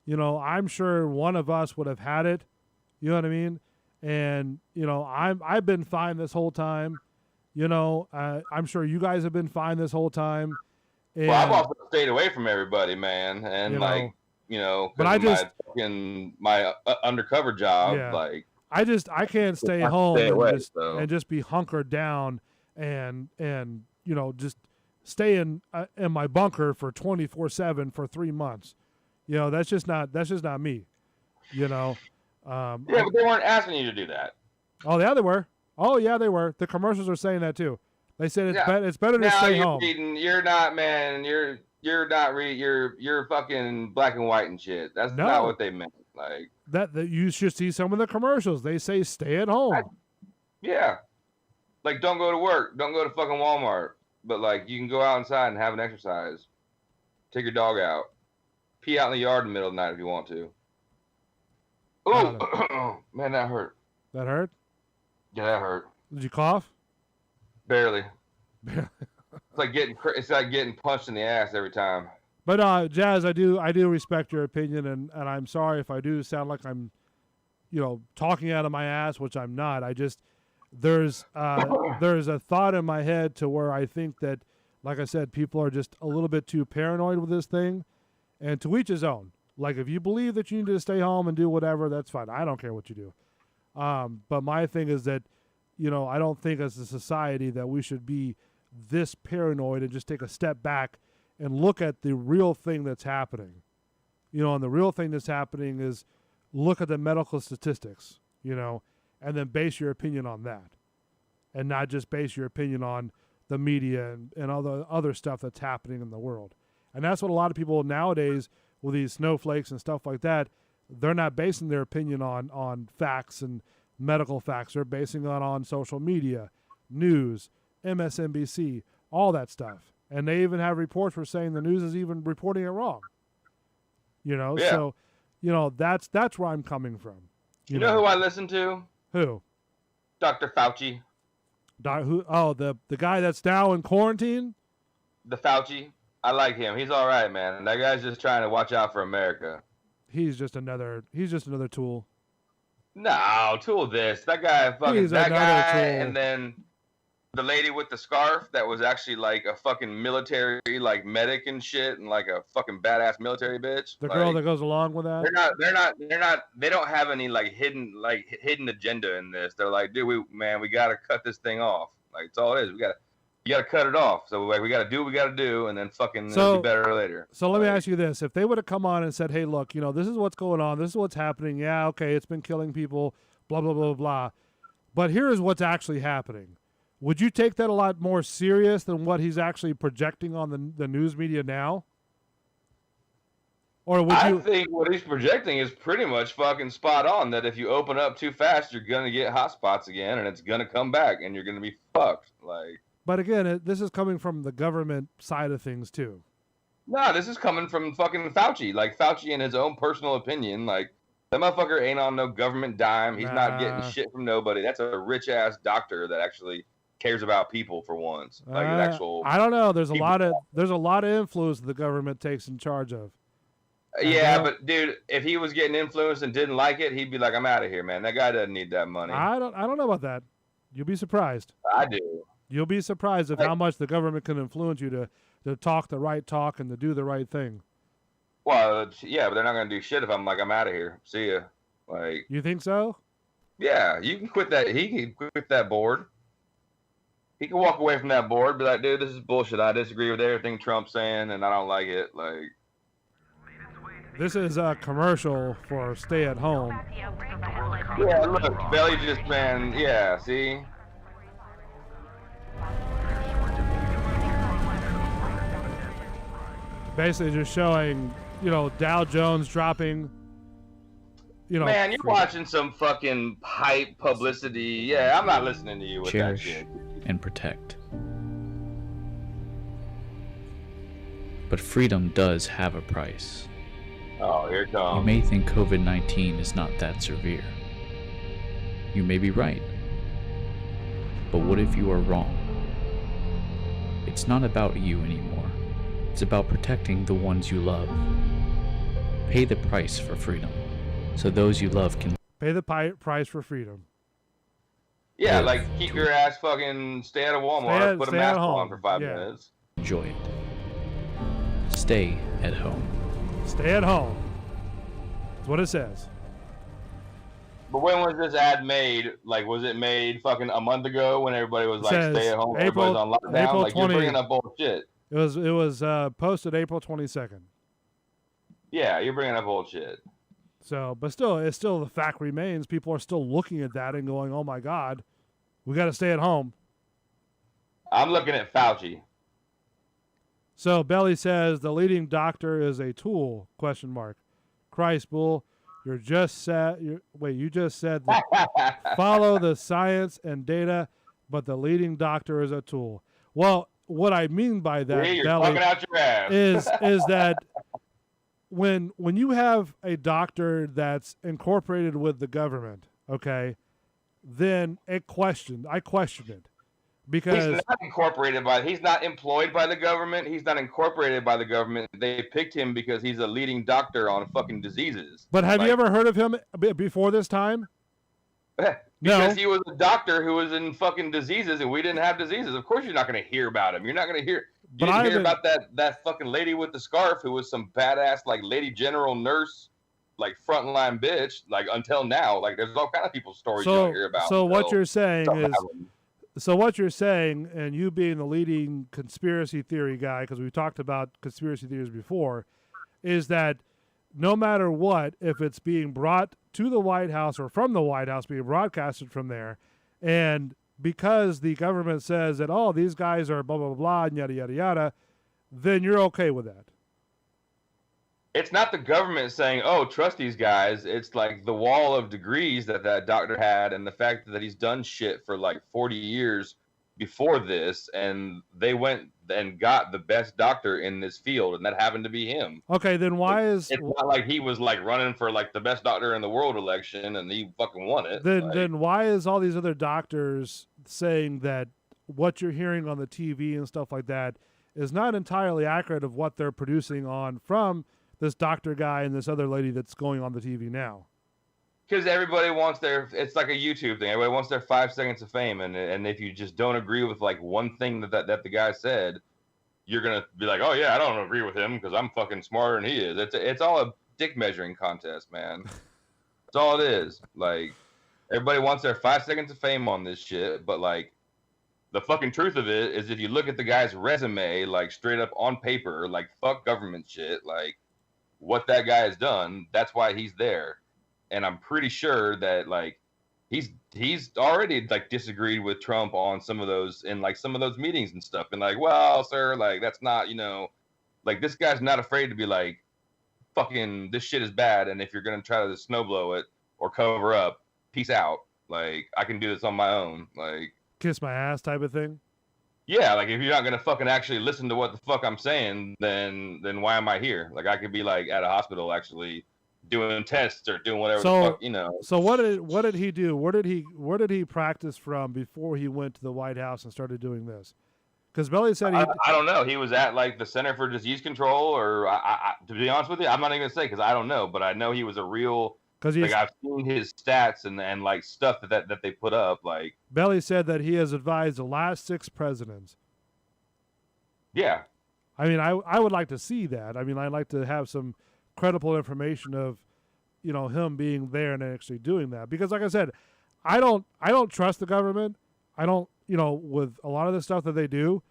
I'm sure one of us would have had it. You know what I mean? And I've been fine this whole time. I'm sure you guys have been fine this whole time. And, well, I've also stayed away from everybody, man, and but I just my undercover job, Yeah. like I can't stay home stay away, and just be hunkered down and just stay in my bunker for 24/7 for 3 months. That's just not me. yeah, but they weren't asking you to do that. Oh yeah, they were. Oh yeah, they were. The commercials are saying that too. They said it's better to stay home. You're not, man. You're not you're fucking black and white and shit. That's not what they meant. Like that you should see some of the commercials. They say stay at home. Yeah. Like don't go to work. Don't go to fucking Walmart. But like you can go outside and have an exercise. Take your dog out. Pee out in the yard in the middle of the night if you want to. Ooh, man, that hurt. That hurt? Yeah, that hurt. Did you cough? Barely. It's like getting punched in the ass every time. But Jazz, I do respect your opinion, and I'm sorry if I do sound like I'm, talking out of my ass, which I'm not. I just there's a thought in my head to where I think that, like I said, people are just a little bit too paranoid with this thing, and to each his own. Like if you believe that you need to stay home and do whatever, that's fine. I don't care what you do. But my thing is that, I don't think as a society that we should be this paranoid and just take a step back and look at the real thing that's happening. And the real thing that's happening is look at the medical statistics, and then base your opinion on that, and not just base your opinion on the media and all the other stuff that's happening in the world. And that's what a lot of people nowadays with these snowflakes and stuff like that, they're not basing their opinion on facts and medical facts. They're basing it on social media, news, MSNBC, all that stuff. And they even have reports for saying the news is even reporting it wrong. Yeah. So, that's where I'm coming from. You know who I listen to? Who? Dr. Fauci. The guy that's now in quarantine? The Fauci. I like him. He's all right, man. That guy's just trying to watch out for America. He's just another tool. No, tool this. That guy fucking He's that another guy tool. and then the lady with the scarf that was actually like a fucking military like medic and shit, and like a fucking badass military bitch. The like, girl that goes along with that. They don't have any like hidden agenda in this. They're like, dude, we gotta cut this thing off. Like, it's all it is. You gotta cut it off. So like we gotta do what we gotta do, and then fucking it'll be better later. So let me ask you this: if they would have come on and said, "Hey, look, this is what's going on. This is what's happening. Yeah, okay, it's been killing people. Blah blah blah blah. But here is what's actually happening." Would you take that a lot more serious than what he's actually projecting on the news media now? Or would you? I think what he's projecting is pretty much fucking spot on. That if you open up too fast, you're gonna get hot spots again, and it's gonna come back, and you're gonna be fucked. Like. But again, this is coming from the government side of things too. Nah, this is coming from fucking Fauci. Like Fauci, in his own personal opinion, like that motherfucker ain't on no government dime. He's not getting shit from nobody. That's a rich ass doctor that actually cares about people for once. Like an actual. I don't know. There's a lot of influence the government takes in charge of. Yeah, but dude, if he was getting influenced and didn't like it, he'd be like, "I'm out of here, man. That guy doesn't need that money." I don't know about that. You'll be surprised. I do. You'll be surprised at how much the government can influence you to talk the right talk and to do the right thing. Well, yeah, but they're not gonna do shit if I'm like, "I'm out of here. See ya." Like. You think so? Yeah, you can quit that. He can quit that board. He can walk away from that board, be like, "Dude, this is bullshit. I disagree with everything Trump's saying, and I don't like it." Like. This is a commercial for stay at home. Yeah, look, Belly just man. Yeah, see. Basically, just showing, Dow Jones dropping. Man, you're watching some fucking hype publicity. Yeah, I'm not listening to you with Cherish that shit. And protect. But freedom does have a price. Oh, here it comes. You may think COVID-19 is not that severe. You may be right. But what if you are wrong? It's not about you anymore. It's about protecting the ones you love. Pay the price for freedom, so those you love can pay the price for freedom. Yeah, like keep your ass fucking stay out of Walmart, put a mask on for 5 minutes. Enjoy it. Stay at home. Stay at home. That's what it says. But when was this ad made? Like, was it made fucking a month ago when everybody was like, stay at home, everybody's on lockdown? April like, 20, you're bringing up bullshit. It was posted April 22nd. Yeah, you're bringing up bullshit. So, but still, the fact remains. People are still looking at that and going, "Oh my God, we got to stay at home." I'm looking at Fauci. So Belly says the leading doctor is a tool? ? Christ, bull, you just said that follow the science and data, but the leading doctor is a tool. Well, what I mean by that, you're Belly, fucking out your ass. is that when you have a doctor that's incorporated with the government, okay, then I question it. Because he's not incorporated he's not employed by the government. He's not incorporated by the government. They picked him because he's a leading doctor on fucking diseases. But have you ever heard of him before this time? Because he was a doctor who was in fucking diseases and we didn't have diseases. Of course you're not going to hear about him. You're not going to hear. You didn't hear about that fucking lady with the scarf who was some badass like lady general nurse, like frontline bitch, like until now. Like there's all kind of people's stories you don't hear about. So what you're saying is. So what you're saying, and you being the leading conspiracy theory guy, because we've talked about conspiracy theories before, is that no matter what, if it's being brought to the White House or from the White House, being broadcasted from there, and because the government says that, oh, these guys are blah, blah, blah, and yada, yada, yada, then you're okay with that. It's not the government saying, oh, trust these guys. It's like the wall of degrees that doctor had and the fact that he's done shit for like 40 years before this, and they went and got the best doctor in this field, and that happened to be him. Okay, then why is... It's not like he was like running for like the best doctor in the world election and he fucking won it. Then why is all these other doctors saying that what you're hearing on the TV and stuff like that is not entirely accurate of what they're producing on from this doctor guy and this other lady that's going on the TV now? Because everybody wants it's like a YouTube thing. Everybody wants their 5 seconds of fame, and if you just don't agree with like one thing that the guy said, you're gonna be like, oh yeah, I don't agree with him because I'm fucking smarter than he is. It's all a dick measuring contest, man. That's all it is. Like, everybody wants their 5 seconds of fame on this shit, but like, the fucking truth of it is, if you look at the guy's resume, like straight up on paper, like fuck government shit, like what that guy has done, that's why he's there. And I'm pretty sure that like he's already like disagreed with Trump on some of those meetings and stuff. And like, well, sir, like that's not, like this guy's not afraid to be like, fucking this shit is bad. And if you're gonna try to snowblow it or cover up, peace out. Like I can do this on my own. Like kiss my ass type of thing. Yeah, like if you're not gonna fucking actually listen to what the fuck I'm saying, then why am I here? Like I could be like at a hospital actually doing tests or doing whatever the fuck, So what did he do? Where did he practice from before he went to the White House and started doing this? Because Belly said I don't know. He was at like the Center for Disease Control, or to be honest with you, I'm not even gonna say because I don't know, but I know he was a real. Because like I've seen his stats and like stuff that they put up. Like Belly said that he has advised the last 6 presidents. Yeah. I mean, I would like to see that. I mean, I'd like to have some credible information of, him being there and actually doing that. Because like I said, I don't trust the government. I don't, with a lot of the stuff that they do.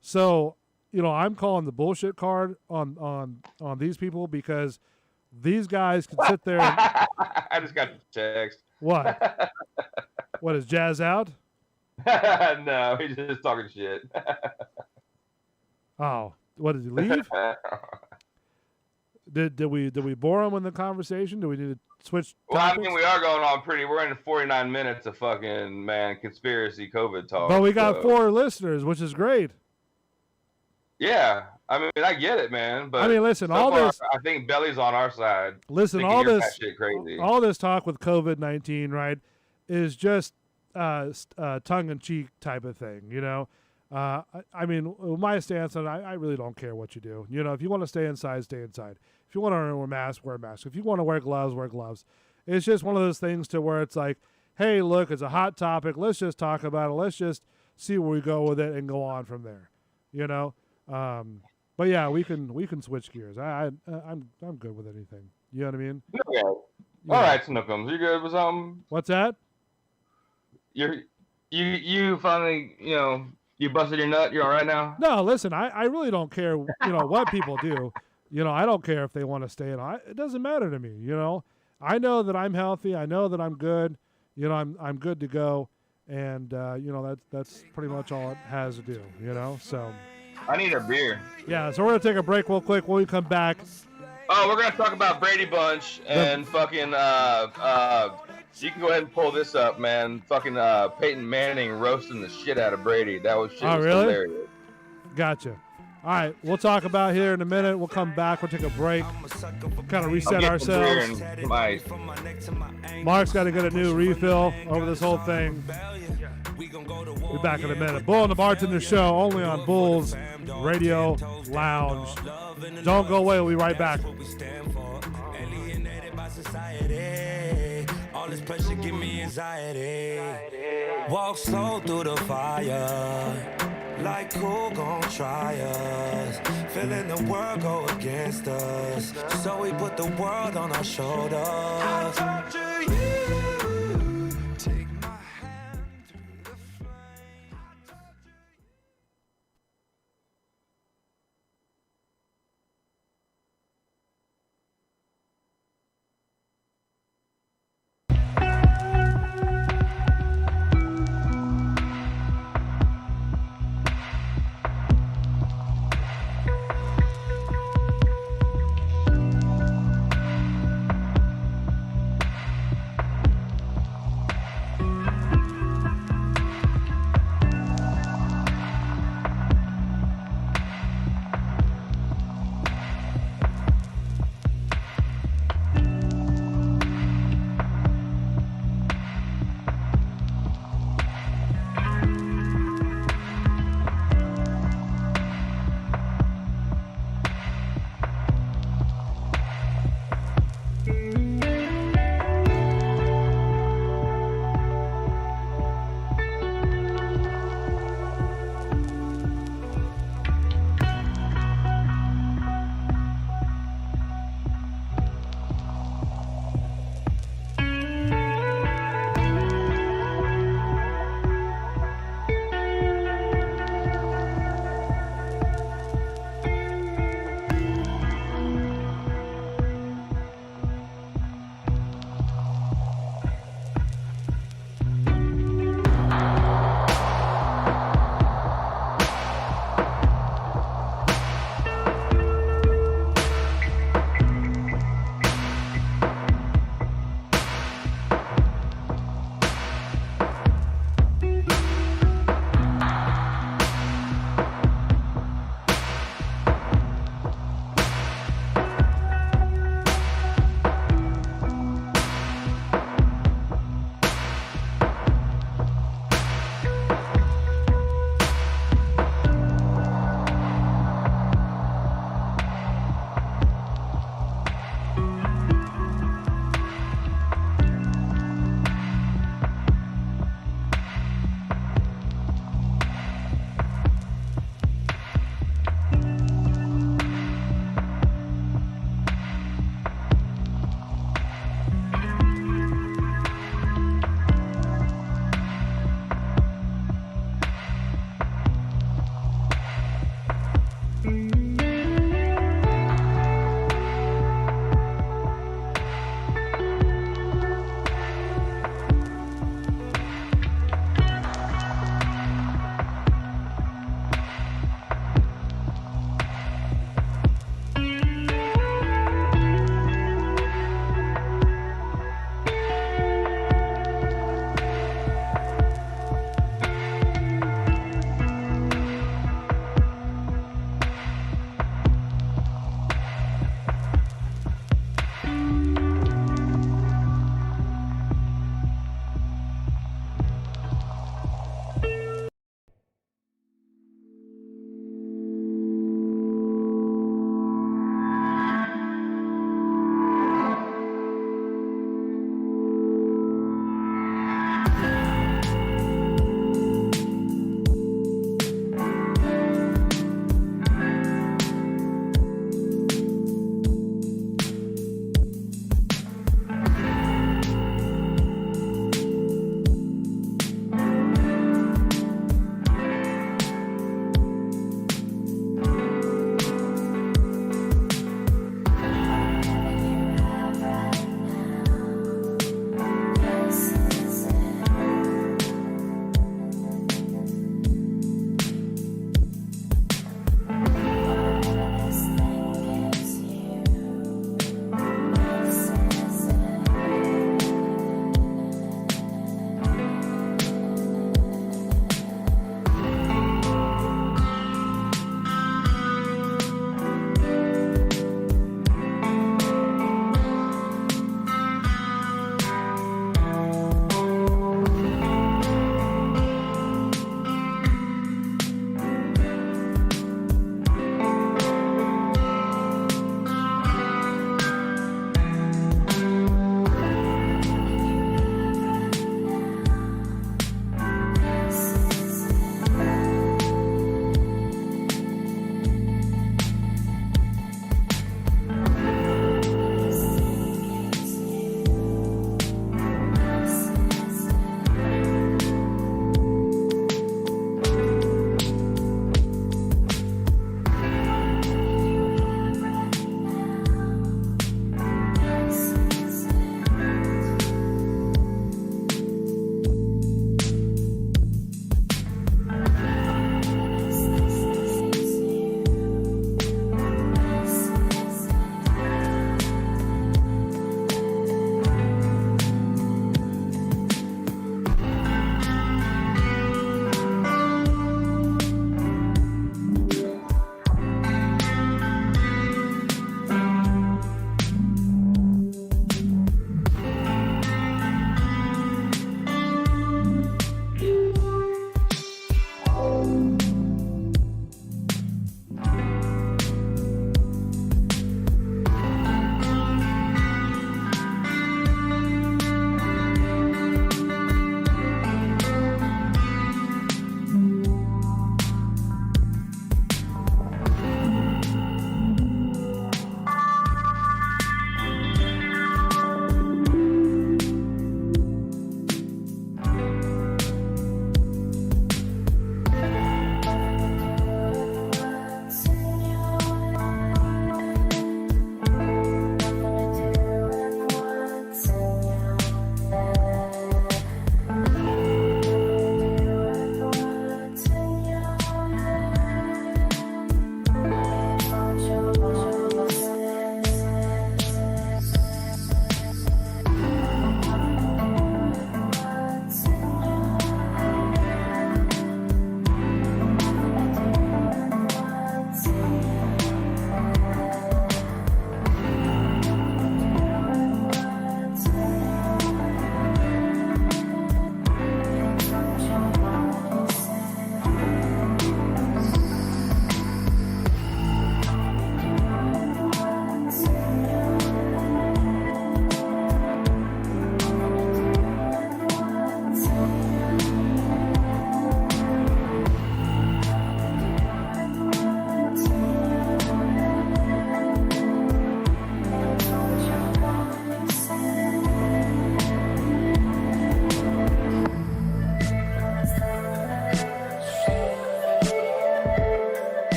So, I'm calling the bullshit card on these people because these guys can sit there. I just got a text. What? What, is Jazz out? No, he's just talking shit. Oh, what, did he leave? Did we bore him in the conversation? Do we need to switch topics? Well, I mean, we are going on we're in 49 minutes of fucking, conspiracy COVID talk. But we got 4 listeners, which is great. Yeah. I mean, I get it, man. But I mean, listen, this. I think Belly's on our side. Listen, all this talk with COVID-19, right, is just tongue-in-cheek type of thing, I mean, my stance on it, I really don't care what you do. If you want to stay inside, stay inside. If you want to wear a mask, wear a mask. If you want to wear gloves, wear gloves. It's just one of those things to where it's like, hey, look, it's a hot topic. Let's just talk about it. Let's just see where we go with it and go on from there. But yeah, we can switch gears. I'm good with anything. You know what I mean? Okay. All right, Snookums, you good with something? What's that? You finally, you busted your nut. You're all right now? No, listen, I really don't care, what people do. I don't care if they want to stay in. It doesn't matter to me, I know that I'm healthy. I know that I'm good. I'm good to go. And, that's pretty much all it has to do, so. I need a beer. Yeah, so we're going to take a break real quick. When we come back. Oh, we're going to talk about Brady Bunch and fucking, you can go ahead and pull this up, man. Fucking Peyton Manning roasting the shit out of Brady. That was really? Hilarious. Gotcha. All right, we'll talk about here in a minute. We'll come back. We'll take a break. Kind of reset ourselves. Mark's got to get a new refill over this whole thing. We'll be back in a minute. Bull and the Bartender Show, only on Bull's Radio Lounge. Don't go away. We'll be right back. All this pressure give me anxiety. Walk slow through the fire. Like who gon' try us? Feeling the world go against us. So we put the world on our shoulders. I torture you. Take my hand through the flame.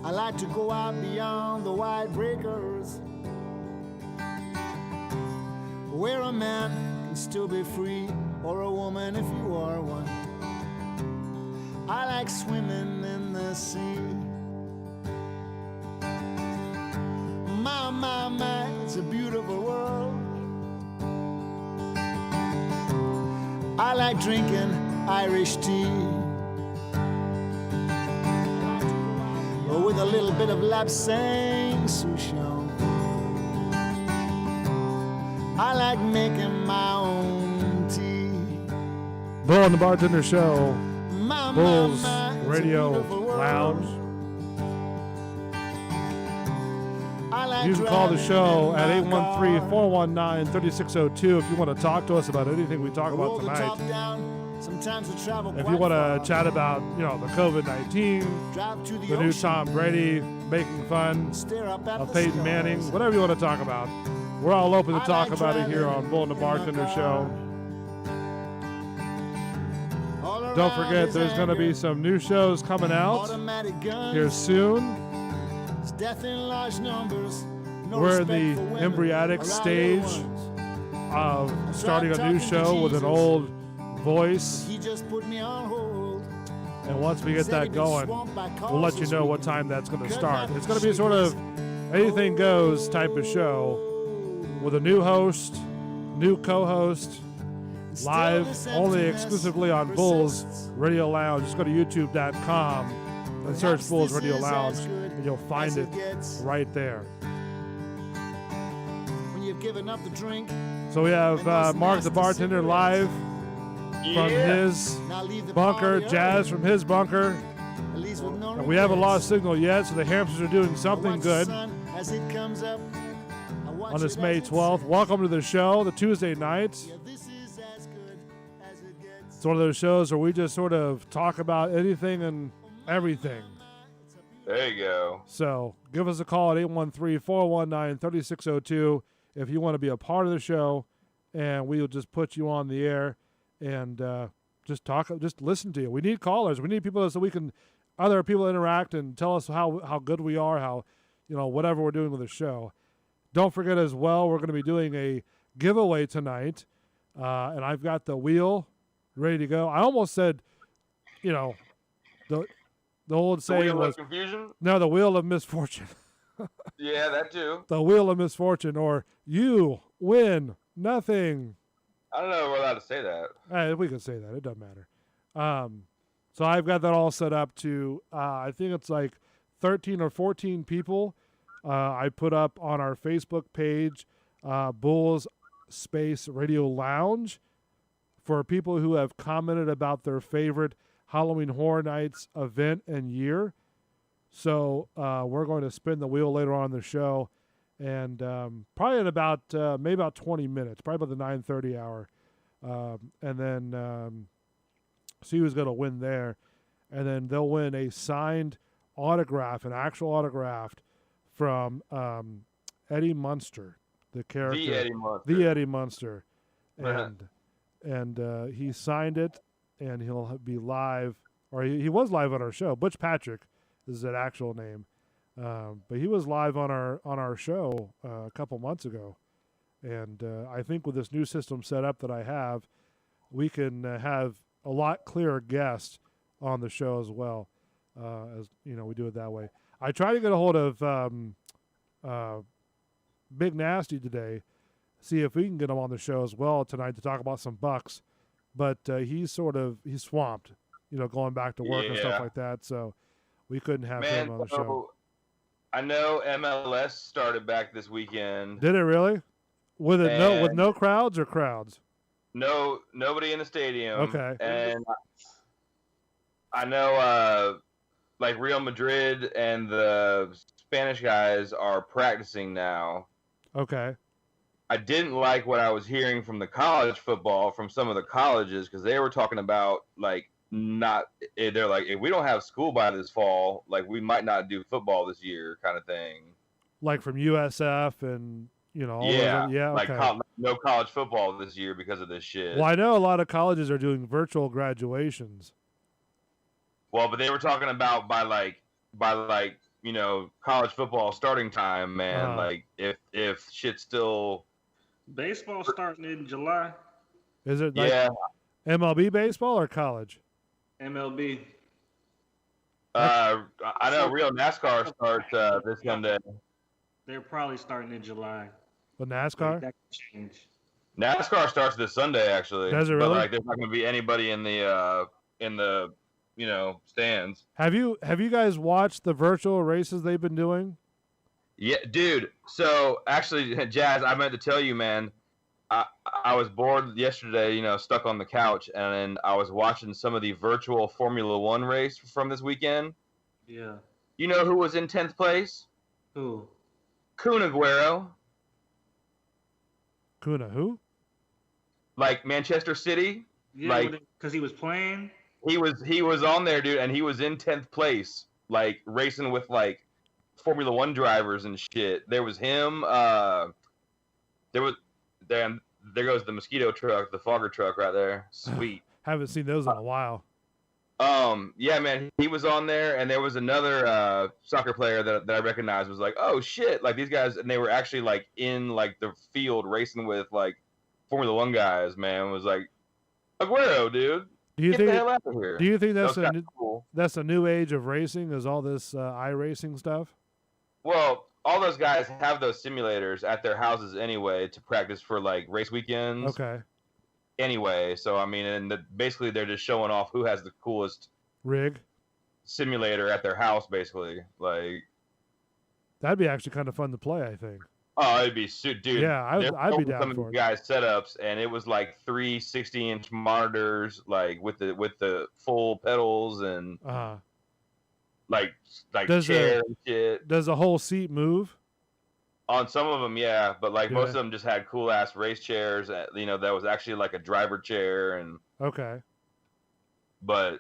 I like to go out beyond the wide breakers, where a man can still be free, or a woman if you are one. I like swimming in the sea. My, it's a beautiful world. I like drinking Irish tea, with a little bit of lapsang souchong. I like making my own tea. Bull and the Bartender Show, Bulls it's a Radio beautiful world. Lounge. I like You can call the driving show in at my car. 813-419-3602 if you want to talk to us about anything we talk Roll about the top tonight. down. Sometimes we travel If quite you want far. to chat about, the COVID-19, Drive to the the new ocean, Tom Brady, making fun stare up at of the Peyton stars. Manning, whatever you want to talk about. We're all open to I talk like about it here driving on Bull and the in my Bartender car. Show. All Don't around forget, is there's going to be anger, some new shows coming out automatic guns, here soon. it's death in large numbers. No We're in respect the for women embryonic around stage little ones. of starting a new talking to show with an Jesus. old voice. He just put me on hold. And once we get Said that he'd been going, swamped by calls we'll let you this know what weekend. time that's going to Could start. not It's going to be sort of anything goes type of show with a new host, new co-host, Still live this only emptiness exclusively on Bulls persists. Radio Lounge. Just go to youtube.com and search Perhaps Bulls this Radio is Lounge as good and you'll find as it gets. right there. When you've given up the drink, So we have Mark the Bartender live from his now leave the bunker, party Jazz from his bunker. early, at least with no And we haven't regrets. lost signal yet, so the hamsters are doing I something watch the good sun as it comes up. I watch on this it May as it 12th. sets. Welcome to the show, the Tuesday night. Yeah, this is as good as it gets. It's one of those shows where we just sort of talk about anything and everything. There you go. So give us a call at 813-419-3602 if you want to be a part of the show, and we'll just put you on the air and just listen to you. We need callers. We need people so we can other people interact and tell us how good we are, how whatever we're doing with the show. Don't forget as well, we're going to be doing a giveaway tonight, and I've got the wheel ready to go. I almost said, the old The saying wheel was of confusion? no, the wheel of misfortune. Yeah, that too. The wheel of misfortune, or you win nothing. I don't know if we're allowed to say that. We can say that. It doesn't matter. So I've got that all set up to, I think it's like 13 or 14 people. I put up on our Facebook page, Bulls Space Radio Lounge, for people who have commented about their favorite Halloween Horror Nights event and year. So we're going to spin the wheel later on in the show, and probably in about maybe about 20 minutes, probably about the 9:30 hour, and then see who's going to win there, and then they'll win a signed autograph, an actual autograph from Eddie Munster, the character, The Eddie Munster. the Eddie Munster, Uh-huh. and he signed it, and he'll be live, or he was live on our show. Butch Patrick is his actual name, but he was live on our show a couple months ago, and I think with this new system set up that I have, we can have a lot clearer guests on the show as well, as we do it that way. I tried to get a hold of Big Nasty today, see if we can get him on the show as well tonight to talk about some Bucs, but he's swamped, going back to work and stuff Yeah. like that, so we couldn't have Man, him on the so show. I know MLS started back this weekend. Did it really? With no crowds or crowds? No, nobody in the stadium. Okay. And I know, like Real Madrid and the Spanish guys are practicing now. Okay. I didn't like what I was hearing from the college football from some of the colleges because they were talking about they're like, if we don't have school by this fall, like we might not do football this year, kind of thing. Like from USF and all Yeah, those, yeah, like okay. no college football this year because of this shit. Well, I know a lot of colleges are doing virtual graduations. Well, but they were talking about by college football starting time, man. Like if shit's still Baseball starting in July. Is it like MLB baseball or college? MLB. I know real NASCAR starts this Sunday. They're probably starting in July. But NASCAR? That could change. NASCAR starts this Sunday, actually. Does it really? But like, there's not going to be anybody in the stands. Have you guys watched the virtual races they've been doing? Yeah, dude. So actually, Jazz, I meant to tell you, man. I was bored yesterday, stuck on the couch, and I was watching some of the virtual Formula One race from this weekend. Yeah. You know who was in 10th place? Who? Kun Aguero. Kuna who? Like Manchester City. Yeah, like because he was playing. He was on there, dude, and he was in 10th place, like racing with like Formula One drivers and shit. There was him. There goes the mosquito truck, the fogger truck right there. Sweet. Haven't seen those in a while. Yeah, man, he was on there, and there was another soccer player that I recognized. Was like, oh shit, like these guys, and they were actually like in like the field racing with like Formula One guys. Man, was like, Aguero, dude, get the hell out of here. Do you think that's cool. That's a new age of racing? Is all this iRacing stuff? Well, all those guys have those simulators at their houses anyway to practice for like race weekends. Okay. Anyway, so I mean, and basically they're just showing off who has the coolest rig simulator at their house, basically. Like, that'd be actually kind of fun to play, I think. Oh, it'd be dude. Yeah, I'd be down some for of it. the guys' setups, and it was like 3 60-inch monitors, like with the full pedals and like chair and shit. Does the whole seat move? On some of them, yeah, but like most of them just had cool ass race chairs. That was actually like a driver chair and. Okay. But,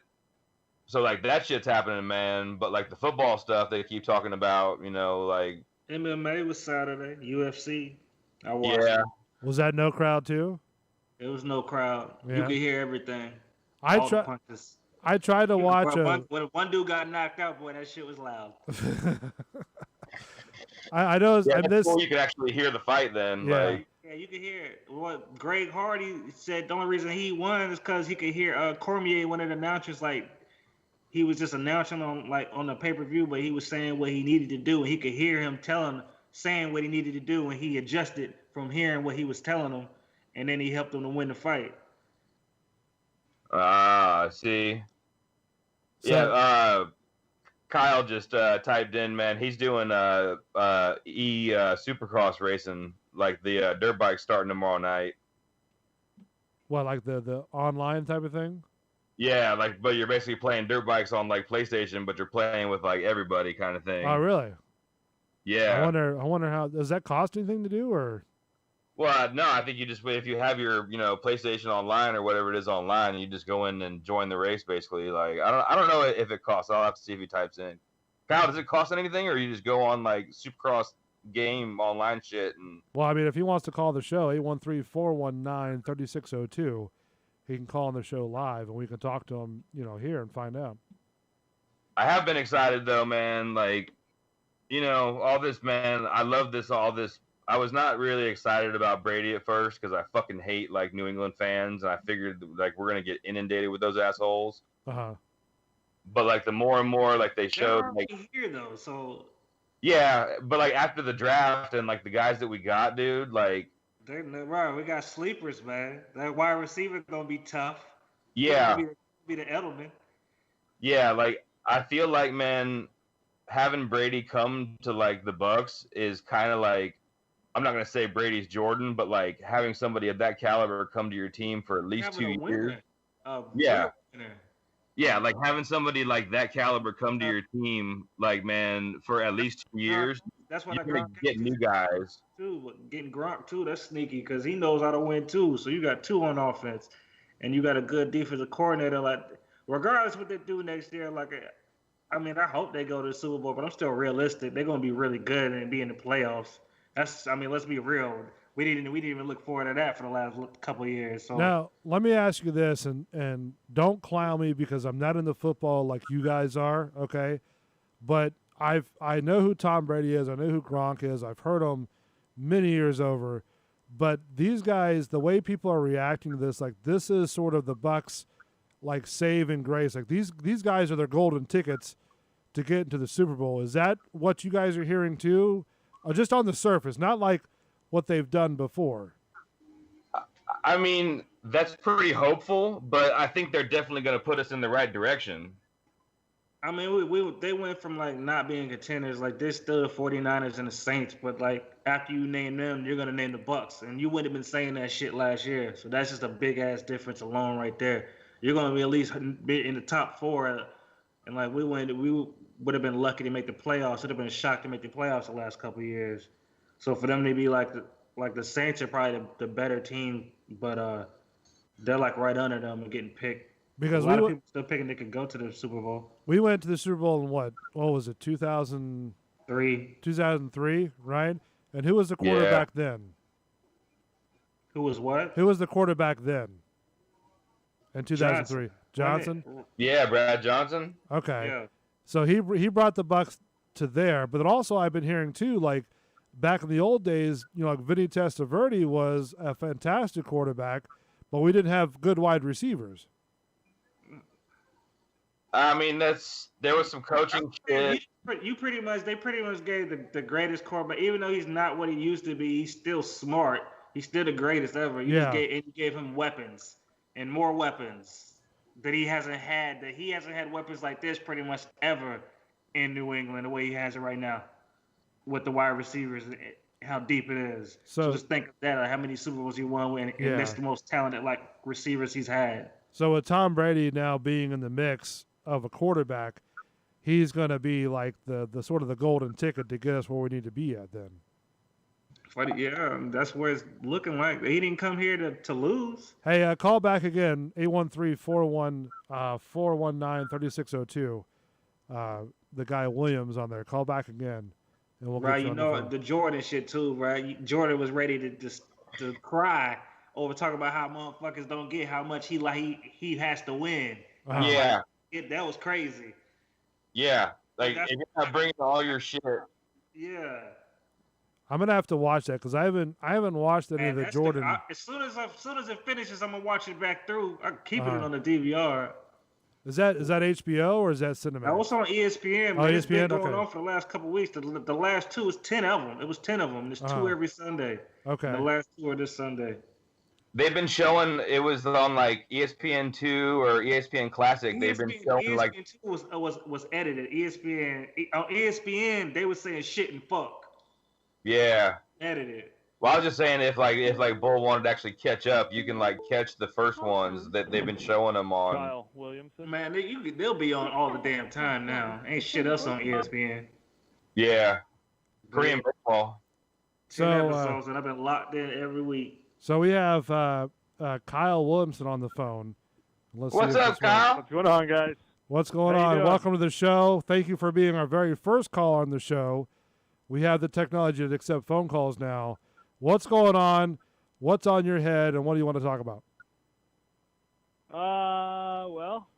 so like that shit's happening, man. But like the football stuff they keep talking about, like. MMA was Saturday. UFC. I watched. Yeah. Was that no crowd too? It was no crowd. Yeah. You could hear everything. I tried to watch. When one dude got knocked out, boy, that shit was loud. I know. Yeah, that's cool. You could actually hear the fight then. Yeah. Like, yeah, you could hear it. What Greg Hardy said, the only reason he won is because he could hear Cormier, one of the announcers, like he was just announcing on the pay-per-view, but he was saying what he needed to do, and he could hear him saying what he needed to do, and he adjusted from hearing what he was telling him, and then he helped him to win the fight. See. Yeah, Kyle just typed in, man. He's doing Supercross racing, like the dirt bike starting tomorrow night. What, like the online type of thing? Yeah, but you're basically playing dirt bikes on like PlayStation, but you're playing with like everybody kind of thing. Oh, really? Yeah. I wonder how, does that cost anything to do, or? Well, no, I think you just, if you have your, PlayStation online or whatever it is online, you just go in and join the race, basically. Like, I don't know if it costs. I'll have to see if he types in. Kyle, does it cost anything, or you just go on like Supercross game online shit? And well, I mean, if he wants to call the show, 813-419-3602, he can call on the show live, and we can talk to him, here and find out. I have been excited though, man. Like, all this, man. I love all this. I was not really excited about Brady at first because I fucking hate like New England fans, and I figured like we're gonna get inundated with those assholes. But like the more and more like they showed, like here though, so yeah. But like after the draft and like the guys that we got, dude, like right, we got sleepers, man. That wide receiver gonna be tough. Yeah, be the Edelman. Yeah, like I feel like, man, having Brady come to like the Bucs is kind of like, I'm not going to say Brady's Jordan, but like having somebody of that caliber come to your team for at least 2 years. Yeah, like having somebody like that caliber come to your team, like, man, for at least 2 years. That's why you're going to get new guys. Too, but getting Gronk too, that's sneaky because he knows how to win too. So you got 2 on offense, and you got a good defensive coordinator. Like, regardless of what they do next year, I hope they go to the Super Bowl, but I'm still realistic. They're going to be really good and be in the playoffs. Let's be real. We didn't even look forward to that for the last couple of years. So now, let me ask you this, and don't clown me because I'm not into football like you guys are, okay? But I know who Tom Brady is. I know who Gronk is. I've heard them many years over. But these guys, the way people are reacting to this, like this is sort of the Bucs, like save and grace. Like these guys are their golden tickets to get into the Super Bowl. Is that what you guys are hearing too? Or just on the surface, not like what they've done before. I mean, that's pretty hopeful, but I think they're definitely going to put us in the right direction. I mean, they went from like not being contenders, like they're still the 49ers and the Saints, but like after you name them, you're gonna name the Bucs, and you wouldn't have been saying that shit last year. So that's just a big ass difference alone right there. You're gonna be at least be in the top 4, and like we would have been lucky to make the playoffs. Would have been shocked to make the playoffs the last couple of years. So for them to be like the Saints are probably the better team, but they're like right under them and getting picked. Because a lot of people still picking they could go to the Super Bowl. We went to the Super Bowl in what was it, 2003? 2003, right? And who was the quarterback then? Who was what? Who was the quarterback then? In 2003, Johnson. Yeah, Brad Johnson. Okay. Yeah. So he brought the Bucs to there, but also I've been hearing too, like back in the old days, like Vinny Testaverde was a fantastic quarterback, but we didn't have good wide receivers. I mean, there was some coaching shit. They pretty much gave the greatest quarterback, even though he's not what he used to be. He's still smart. He's still the greatest ever. You gave him weapons and more weapons that he hasn't had. That he hasn't had weapons like this pretty much ever in New England the way he has it right now with the wide receivers. How deep it is. So just think of that. Like how many Super Bowls he won with, and that's the most talented receivers he's had. So with Tom Brady now being in the mix of a quarterback, he's going to be like the sort of the golden ticket to get us where we need to be at then. But yeah, that's where it's looking like. He didn't come here to lose. Hey, call back again, 813-419-3602. The guy Williams on there. Call back again. And we'll right, get you the Jordan shit too, right? Jordan was ready to cry over talking about how motherfuckers don't get how much he has to win. Yeah. That was crazy. Yeah, like if you're not bringing all your shit. Yeah. I'm gonna have to watch that because I haven't watched any of the Jordan. As soon as it finishes, I'm gonna watch it back through. I'm keeping it on the DVR. Is that HBO or is that Cinemax? That was on ESPN. Man. It's been going on for the last couple of weeks. The last 2 is 10 of them. It was 10 of them. There's 2 every Sunday. Okay. And the last 2 are this Sunday. They've been showing it was on like ESPN2 or ESPN Classic. They've been showing ESPN2 like was edited. On ESPN they were saying shit and fuck. Yeah. Edited. Well, I was just saying if Bull wanted to actually catch up, you can like catch the first ones that they've been showing them on. Kyle Williamson. Man, they'll be on all the damn time now. Ain't shit else on ESPN. Yeah. Korean baseball. 10 episodes and I've been locked in every week. So we have Kyle Williamson on the phone. What's up, Kyle? What's going on, guys? What's going on? Welcome to the show. Thank you for being our very first caller on the show. We have the technology to accept phone calls now. What's going on? What's on your head, and what do you want to talk about? Well,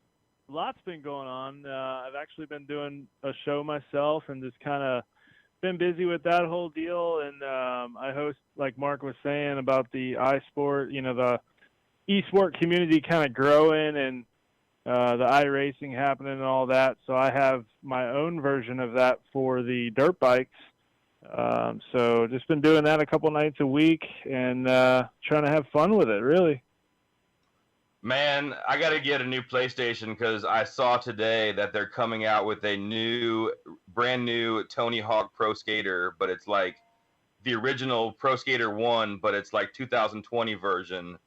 lots been going on. I've actually been doing a show myself and just kind of been busy with that whole deal. And I host, like Mark was saying, about the iSport, the eSport community kind of growing and the iRacing happening and all that. So I have my own version of that for the dirt bikes. So just been doing that a couple nights a week and trying to have fun with it, really. Man, I got to get a new PlayStation because I saw today that they're coming out with a brand new Tony Hawk Pro Skater, but it's like the original Pro Skater 1, but it's like 2020 version.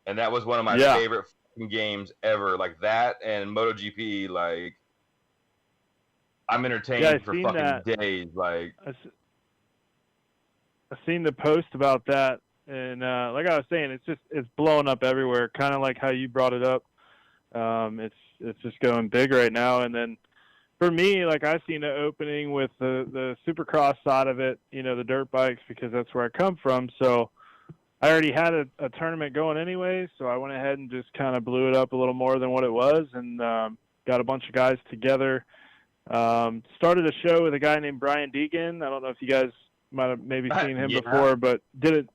And that was one of my favorite games ever. Like that and MotoGP, like I'm entertained for fucking days. Like I've seen the post about that. And like I was saying, it's blowing up everywhere, kind of like how you brought it up. It's just going big right now. And then for me, like I've seen an opening with the Supercross side of it, the dirt bikes, because that's where I come from. So I already had a tournament going anyway, so I went ahead and just kind of blew it up a little more than what it was, and got a bunch of guys together Started a show with a guy named Brian Deegan. I don't know if you guys might have maybe seen him Yeah. before, but did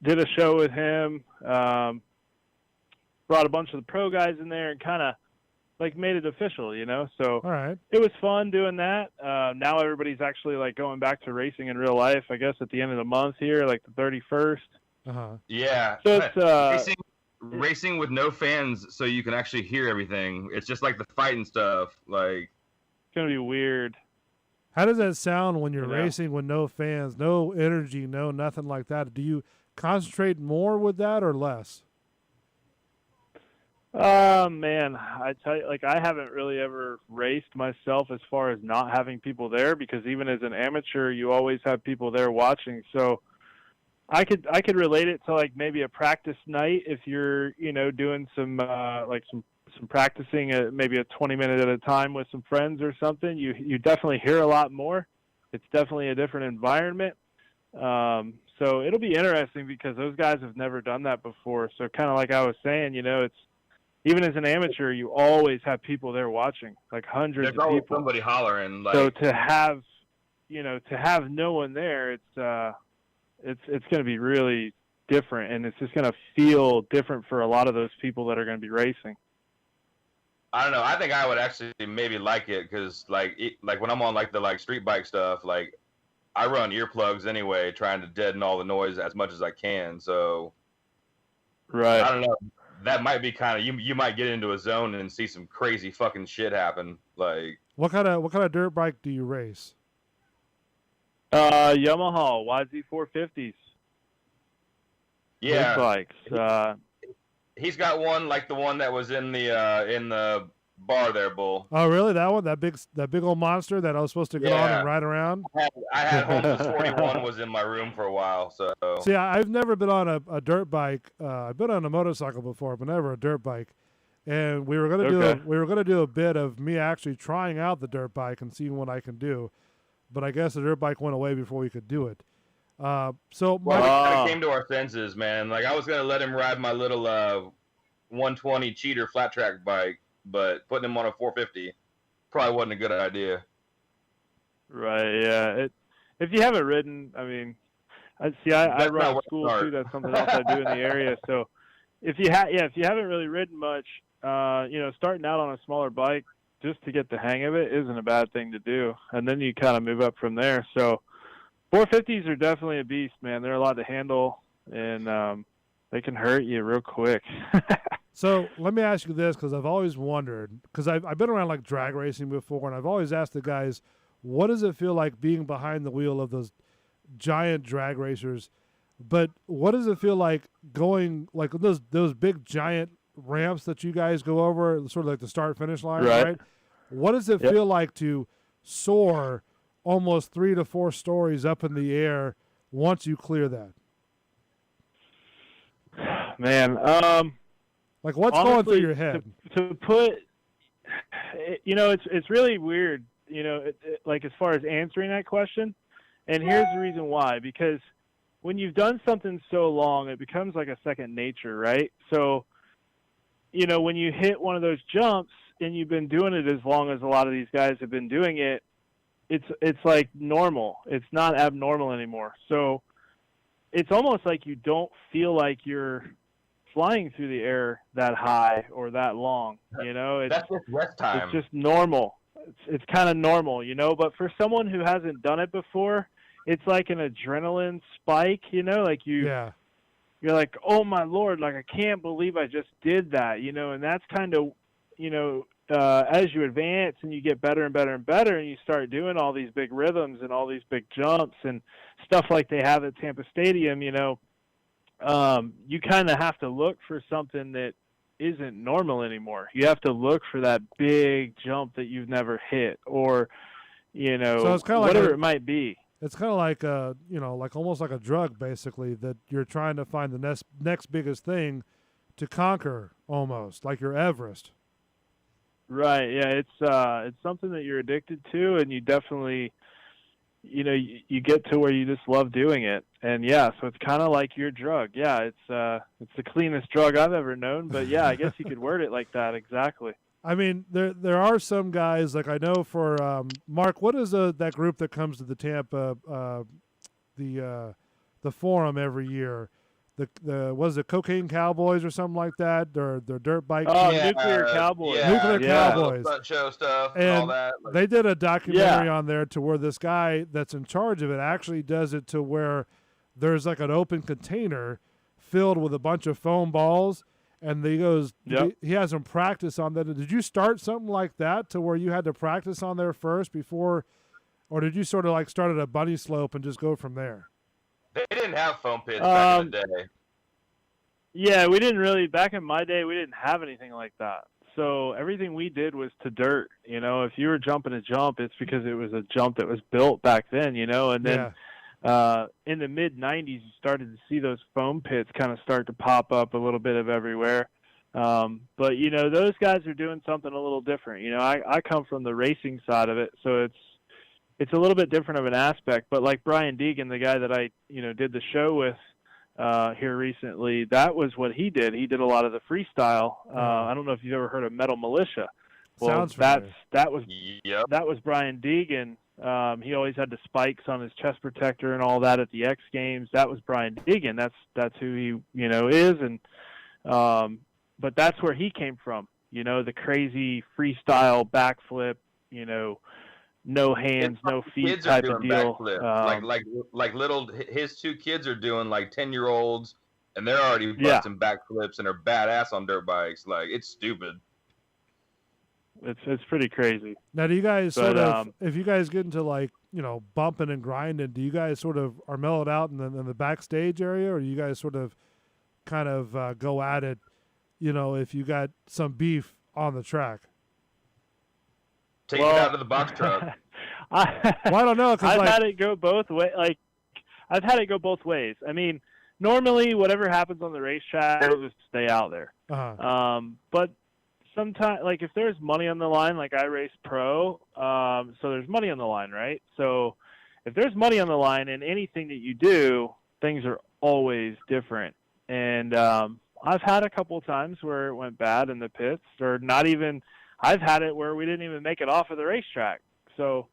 a show with him. Brought a bunch of the pro guys in there and kind of like made it official, you know. So All right. it was fun doing that. Now everybody's actually like going back to racing in real life. I guess at the end of the month here, like the 31st. Yeah. So it's racing with no fans, so you can actually hear everything. It's just like the fighting stuff. Like, it's gonna be weird. How does that sound when you're Yeah. racing with no fans, no energy, no nothing like that? Do you concentrate more with that or less? Man, I tell you, like I haven't really ever raced myself as far as not having people there, because even as an amateur, you always have people there watching. So I could relate it to like maybe a practice night if you're, you know, doing some like some practicing maybe a 20-minute at a time with some friends or something. You definitely hear a lot more. It's definitely a different environment. So it'll be interesting because those guys have never done that before. So kind of like I was saying, you know, it's even as an amateur, you always have people there watching, like hundreds there's of always people. somebody hollering. Like, So to have no one there, it's going to be really different, and it's just going to feel different for a lot of those people that are going to be racing. I don't know. I think I would actually maybe like it because, like when I'm on like the street bike stuff, like I run earplugs anyway, trying to deaden all the noise as much as I can. So, Right. I don't know. That might be kind of you might get into a zone and see some crazy fucking shit happen. Like, What kind of dirt bike do you race? Yamaha YZ450s. yeah, Big bikes. he's got one like the one that was in the bar there, Bull. Oh, really? That one? That big old monster that I was supposed to get on Yeah. and ride around? I had Holmes' 41 was in my room for a while, so See, I've never been on a dirt bike. I've been on a motorcycle before, but never a dirt bike. And we were gonna do a bit of me actually trying out the dirt bike and seeing what I can do, but I guess the dirt bike went away before we could do it. So we kind Wow. of came to our senses, man. Like I was gonna let him ride my little 120 cheater flat track bike, but putting him on a 450 probably wasn't a good idea. Right. Yeah. If you haven't ridden, I mean, I That's run not a where to school start. too. That's something else I do in the area. So if you haven't really ridden much, you know, starting out on a smaller bike just to get the hang of it isn't a bad thing to do, and then you kind of move up from there. So 450s are definitely a beast, man. They're a lot to handle, and they can hurt you real quick. So let me ask you this, because I've always wondered, because I've been around like drag racing before, and I've always asked the guys, what does it feel like being behind the wheel of those giant drag racers? But what does it feel like going like those big giant ramps that you guys go over, sort of like the start finish line, right? What does it Yep. feel like to soar almost 3 to 4 stories up in the air once you clear that? Man, Like what's honestly, going through your head? to put, you know, it's really weird, you know, like as far as answering that question. And here's the reason why, because when you've done something so long, it becomes like a second nature, right? So, you know, when you hit one of those jumps and you've been doing it as long as a lot of these guys have been doing it, it's like normal. It's not abnormal anymore. So it's almost like you don't feel like you're flying through the air that high or that long, you know. That's just rest time. It's just normal. It's kind of normal, you know. But for someone who hasn't done it before, it's like an adrenaline spike, you know. Like Yeah. you're like, oh my Lord, like I can't believe I just did that, you know. And that's kind of, you know, as you advance and you get better and better and better, and you start doing all these big rhythms and all these big jumps and stuff like they have at Tampa Stadium, you know. You kind of have to look for something that isn't normal anymore. You have to look for that big jump that you've never hit, or, you know, So it's kinda like whatever a- it might be. It's kind of like you know, like almost like a drug, basically, that you're trying to find the next biggest thing to conquer, almost like your Everest. Right. Yeah. It's something that you're addicted to, and you definitely, you know, you get to where you just love doing it. And yeah, so it's kind of like your drug. Yeah. It's the cleanest drug I've ever known, but yeah, I guess you could word it like that. Exactly. I mean, there are some guys like I know for Mark. What is that group that comes to the Tampa the forum every year? The was it Cocaine Cowboys or something like that? They're dirt bike Oh, team. Nuclear Cowboys. Nuclear Yeah. Cowboys. Stunt show stuff and all And that. Like, they did a documentary on there to where this guy that's in charge of it actually does it to where there's like an open container filled with a bunch of foam balls, and he goes, he has them practice on that. Did you start something like that to where you had to practice on there first before, or did you sort of like start at a bunny slope and just go from there? they didn't have foam pits back in the day. Yeah, we didn't really. Back in my day, we didn't have anything like that. So everything we did was to dirt. You know, if you were jumping a jump, it's because it was a jump that was built back then. You know, and then in the mid '90s, you started to see those foam pits kind of start to pop up a little bit of everywhere. But you know, those guys are doing something a little different. You know, I come from the racing side of it, so it's a little bit different of an aspect. But like Brian Deegan, the guy that I did the show with here recently, that was what he did. He did a lot of the freestyle. I don't know if you've ever heard of Metal Militia. Well, that was Brian Deegan. He always had the spikes on his chest protector and all that at the X Games. That was Brian Deegan. That's who he is, and but that's where he came from. The crazy freestyle backflip. No hands, no feet type of deal. Like little, his two kids are doing like 10-year-olds, and they're already busting backflips and are badass on dirt bikes. Like, it's stupid. It's pretty crazy. Now, do you guys if you guys get into like bumping and grinding, do you guys sort of are mellowed out in the backstage area, or do you guys sort of kind of go at it? If you got some beef on the track. Take it out of the box truck. I don't know. I've had it go both ways. I've had it go both ways. I mean, normally whatever happens on the racetrack, it'll just stay out there. But sometimes, like if there's money on the line, like I race pro, so there's money on the line, right? So if there's money on the line in anything that you do, things are always different. And I've had a couple of times where it went bad in the pits, or not even. I've had it where we didn't even make it off of the racetrack. So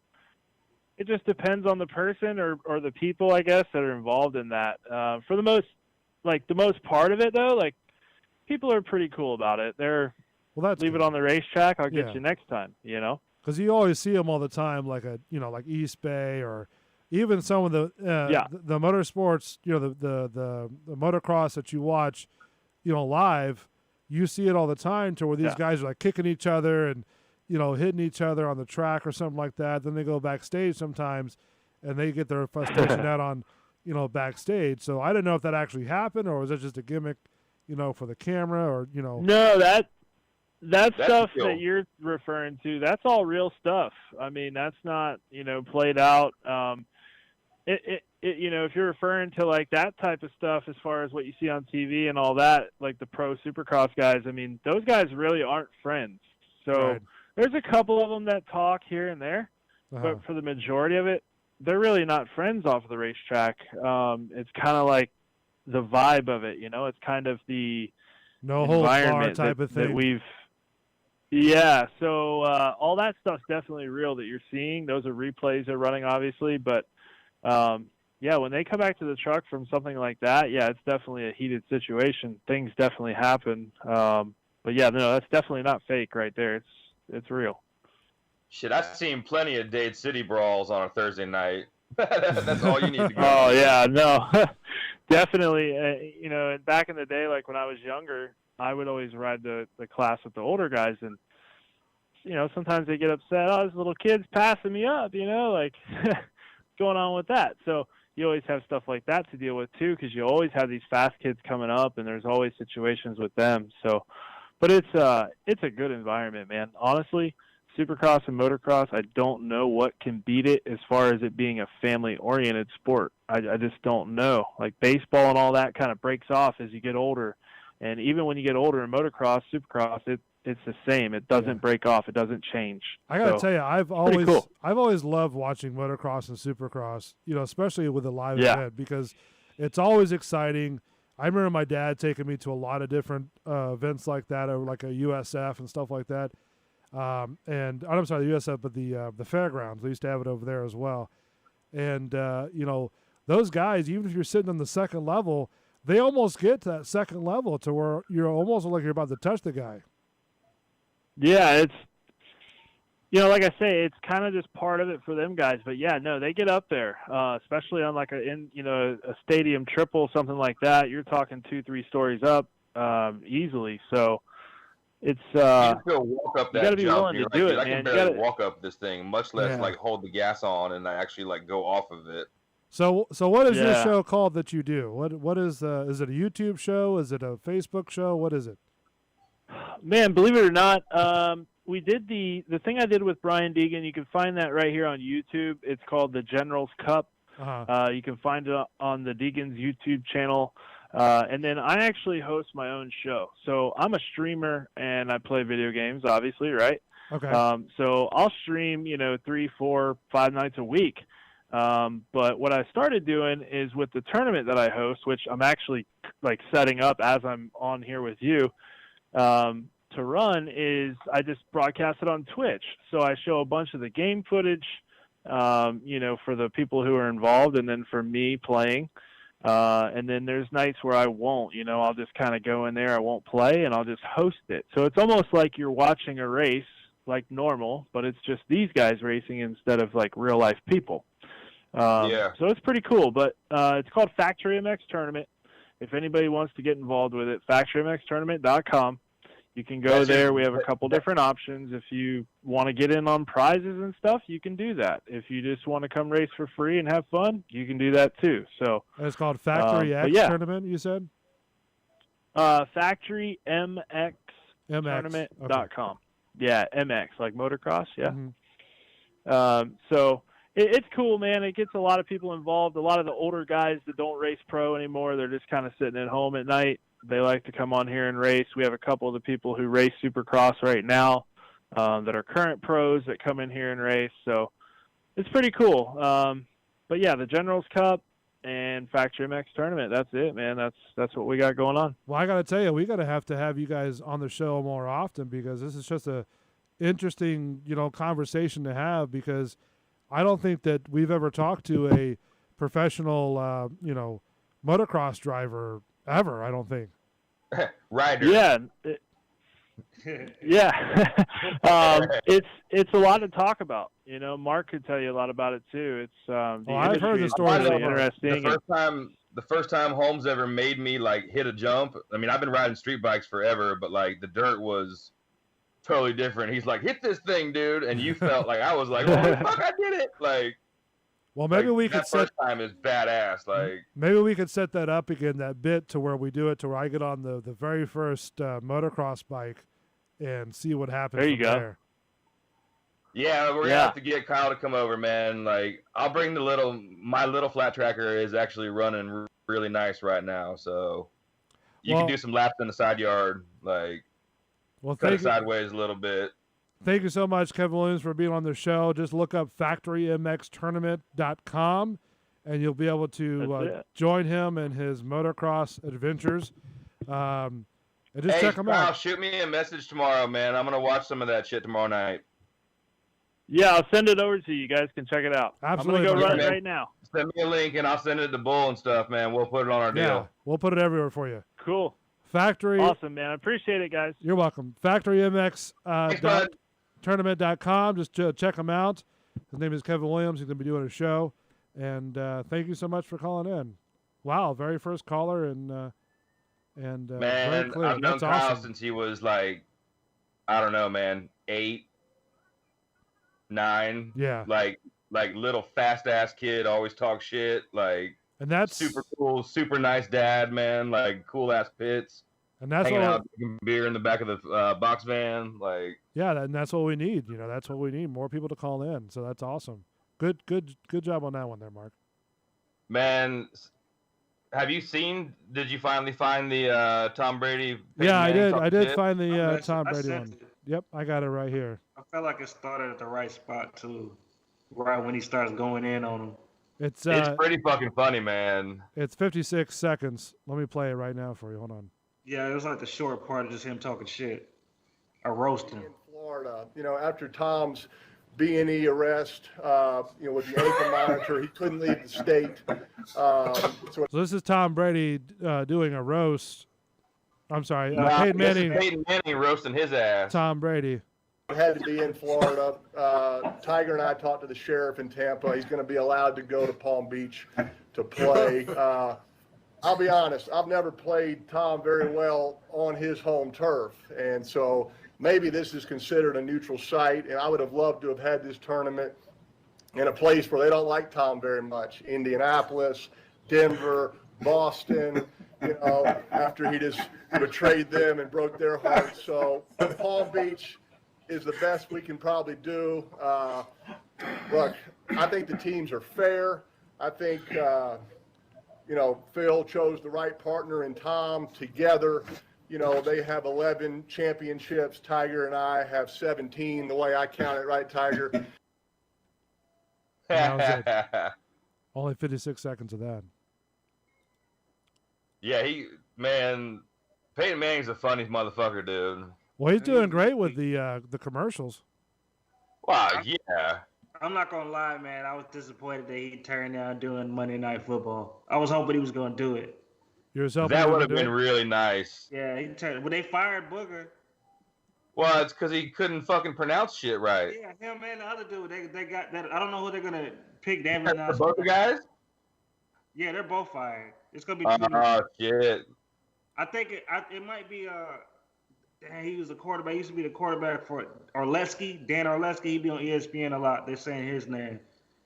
it just depends on the person or the people, I guess, that are involved in that. For the most part of it, though, like people are pretty cool about it. They're leave it on the racetrack. I'll get you next time. Because you always see them all the time, like like East Bay or even some of the motorsports. The motocross that you watch, live. You see it all the time to where these guys are like kicking each other and, hitting each other on the track or something like that. Then they go backstage sometimes and they get their frustration out on, backstage. So I didn't know if that actually happened or was it just a gimmick, for the camera or, No, that stuff that you're referring to, that's all real stuff. I mean, that's not, played out. If you're referring to like that type of stuff as far as what you see on TV and all that, like the pro supercross guys, I mean, those guys really aren't friends. So there's a couple of them that talk here and there, but for the majority of it, they're really not friends off of the racetrack. It's kind of like the vibe of it, it's kind of the environment type of thing. So all that stuff's definitely real that you're seeing. Those are replays they're running, obviously, but when they come back to the truck from something like that, it's definitely a heated situation. Things definitely happen. But that's definitely not fake right there. It's real. Shit, I've seen plenty of Dade City brawls on a Thursday night. That's all you need to go. Oh, yeah, no. Definitely. And back in the day, like when I was younger, I would always ride the class with the older guys. And, sometimes they get upset. Oh, this little kid's passing me up, like going on with that. So you always have stuff like that to deal with too, because you always have these fast kids coming up and there's always situations with them. So, but it's a good environment, man. Honestly, Supercross and motocross, I don't know what can beat it as far as it being a family-oriented sport. I just don't know. Like baseball and all that kind of breaks off as you get older. And even when you get older in motocross, Supercross, it's the same. It doesn't break off. It doesn't change. I gotta tell you, I've always loved watching motocross and Supercross. Especially with a live event because it's always exciting. I remember my dad taking me to a lot of different events like that, or like a USF and stuff like that. And I'm sorry, the USF, but the fairgrounds. They used to have it over there as well. And those guys, even if you're sitting on the second level, they almost get to that second level to where you're almost like you're about to touch the guy. Yeah, it's like I say, it's kind of just part of it for them guys. But yeah, no, they get up there, especially on like a stadium triple, something like that. You're talking 2-3 stories up easily. So it's you just go walk up that you got to be jump, willing to do it, I man. can barely walk up this thing, much less like hold the gas on and I actually like go off of it. So what is your show called that you do? What is it a YouTube show? Is it a Facebook show? What is it? Man, believe it or not, we did the thing I did with Brian Deegan. You can find that right here on YouTube. It's called the General's Cup. You can find it on the Deegan's YouTube channel. And then I actually host my own show. So I'm a streamer and I play video games, obviously, right? Okay. So I'll stream, 3, 4, 5 nights a week. But what I started doing is with the tournament that I host, which I'm actually like setting up as I'm on here with you, to run, is I just broadcast it on Twitch. So I show a bunch of the game footage, for the people who are involved, and then for me playing. And then there's nights where I won't, I'll just kind of go in there, I won't play, and I'll just host it. So it's almost like you're watching a race like normal, but it's just these guys racing instead of like real life people. So it's pretty cool, but it's called Factory MX Tournament. If anybody wants to get involved with it, factorymxtournament.com. You can go there. We have a couple different options. If you want to get in on prizes and stuff, you can do that. If you just want to come race for free and have fun, you can do that too. So and it's called Factory X Tournament, you said? FactoryMXTournament.com. Okay. Yeah, MX, like motocross, yeah. So it's cool, man. It gets a lot of people involved. A lot of the older guys that don't race pro anymore, they're just kind of sitting at home at night. They like to come on here and race. We have a couple of the people who race Supercross right now that are current pros that come in here and race. So it's pretty cool. But yeah, the General's Cup and Factory MX Tournament. That's it, man. That's what we got going on. Well, I got to tell you, we got to have you guys on the show more often, because this is just a interesting, conversation to have, because I don't think that we've ever talked to a professional, motocross driver ever. I don't think. Rider. Yeah. It's a lot to talk about. Mark could tell you a lot about it too. It's I've heard the story. Really interesting. The first time Holmes ever made me like hit a jump. I mean, I've been riding street bikes forever, but like the dirt was totally different. He's like, "Hit this thing, dude," and you felt like I was like, "Holy fuck, I did it!" Like. Well, maybe we could set. First time is badass. Like maybe we could set that up again, that bit, to where we do it to where I get on the very first motocross bike and see what happens. There you go. There. Yeah, we're gonna have to get Kyle to come over, man. Like I'll bring my little flat tracker is actually running really nice right now, so you can do some laps in the side yard, like cut it sideways a little bit. Thank you so much, Kevin Williams, for being on the show. Just look up FactoryMXTournament.com, and you'll be able to join him in his motocross adventures. And just check him out. Shoot me a message tomorrow, man. I'm going to watch some of that shit tomorrow night. Yeah, I'll send it over to you. You guys can check it out. Absolutely. I'm going to go run it right now. Send me a link, and I'll send it to Bull and stuff, man. We'll put it on our deal. We'll put it everywhere for you. Cool. Factory. Awesome, man. I appreciate it, guys. You're welcome. FactoryMX.tournament.com. Just check him out. His name is Kevin Williams. He's going to be doing a show. And thank you so much for calling in. Wow, very first caller and man, very clear. I've known Kyle since he was like, I don't know, man, 8, 9. Yeah. Like little fast ass kid, always talk shit. Like, and that's super cool, super nice dad, man. Like cool ass pits. And that's hanging out, drinking beer in the back of the box van. Like, yeah, and that's what we need. That's what we need. More people to call in. So that's awesome. Good job on that one there, Mark. Man, did you finally find the Tom Brady? Yeah, I did. I did find the Tom Brady one. Yep, I got it right here. I felt like it started at the right spot too, right when he starts going in on him. It's pretty fucking funny, man. It's 56 seconds. Let me play it right now for you. Hold on. Yeah, it was like the short part of just him talking shit or roasting. Florida. After Tom's B&E arrest, with the ankle monitor, he couldn't leave the state. So this is Tom Brady doing a roast. I'm sorry, Nah, Peyton this is Manning. Peyton Manning roasting his ass. Tom Brady. Had to be in Florida. Tiger and I talked to the sheriff in Tampa. He's going to be allowed to go to Palm Beach to play. I'll be honest, I've never played Tom very well on his home turf. And so maybe this is considered a neutral site. And I would have loved to have had this tournament in a place where they don't like Tom very much. Indianapolis, Denver, Boston, after he just betrayed them and broke their hearts. So Palm Beach is the best we can probably do. Look, I think the teams are fair. I think, Phil chose the right partner in Tom. Together, they have 11 championships. Tiger and I have 17, the way I count it, right, Tiger? That was it. Only 56 seconds of that. Yeah, Peyton Manning's the funniest motherfucker, dude. Well, he's doing great with the commercials. Wow, yeah. I'm not gonna lie, man. I was disappointed that he turned down doing Monday Night Football. I was hoping he was gonna do it. That would have been really nice. Yeah, he turned. Well, they fired Booger. Well, it's because he couldn't fucking pronounce shit right. Yeah, him and the other dude. They got that. I don't know who they're gonna pick. Both the guys? Yeah, they're both fired. It's gonna be. Oh shit. I think it might be. He was a quarterback. He used to be the quarterback for Orlesky, Dan Orlesky. He be on ESPN a lot. They're saying his name.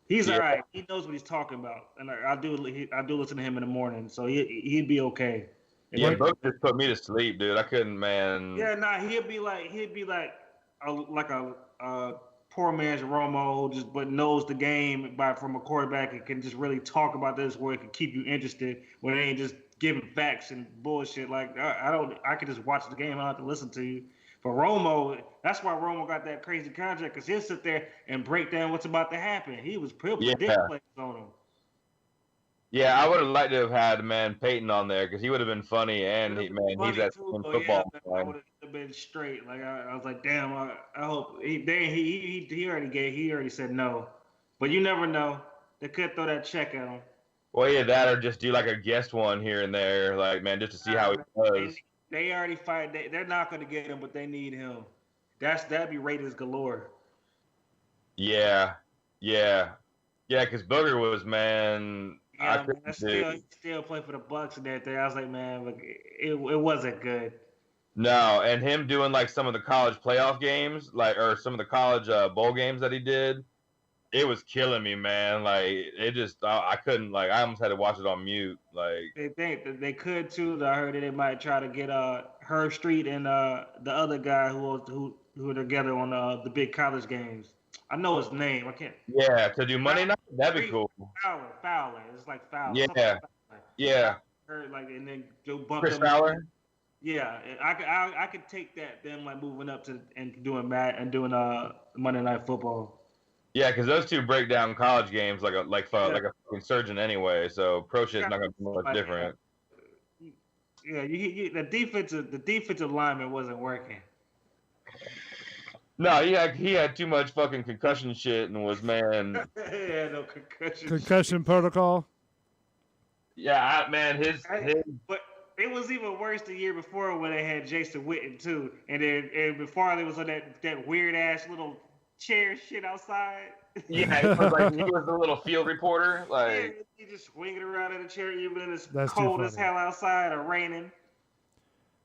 He's all right. He knows what he's talking about, and I do listen to him in the morning, so he'd be okay. Yeah, Book just put me to sleep, dude. I couldn't, man. Yeah, nah, he'd be like a poor man's Romo, who but knows the game from a quarterback and can just really talk about this where it can keep you interested when it ain't just giving facts and bullshit. Like I could just watch the game. I don't have to listen to you. For Romo, that's why Romo got that crazy contract, because he'll sit there and break down what's about to happen. He was predict plays on him. Yeah, I would have liked to have had Peyton on there because he would have been funny, and he's that football. Yeah, I would have been straight. Like I was like, damn. I hope he already said no, but you never know. They could throw that check at him. Well, yeah, that or just do like a guest one here and there, like just to see how he does. They already fired. They're not going to get him, but they need him. That'd be Raiders galore. Yeah. Because Booger was Yeah, I still play for the Bucs and everything. I was like, man, look, it wasn't good. No, and him doing like some of the college playoff games, or some of the college bowl games that he did, it was killing me, man. Like it just, I couldn't, I almost had to watch it on mute. Like they think that they could too. I heard that they might try to get Herb Street and the other guy who are together on the big college games. I know his name. I can't. Yeah, to do Monday night, that'd be cool. Fowler. It's like Fowler. Yeah. Yeah. Heard and then Joe bump Chris Fowler. Yeah, I could take that. Them moving up to and doing Monday Night Football. Yeah, because those two break down college games like a fucking surgeon anyway. So pro shit's not gonna be much different. Yeah, the defensive lineman wasn't working. No, he had too much fucking concussion shit and was no concussion. Concussion protocol. Yeah, But it was even worse the year before when they had Jason Witten too, and before they was on that weird ass little chair shit outside. Yeah, it was he was the little field reporter, he just swinging around in a chair even when it's That's cold as hell outside or raining.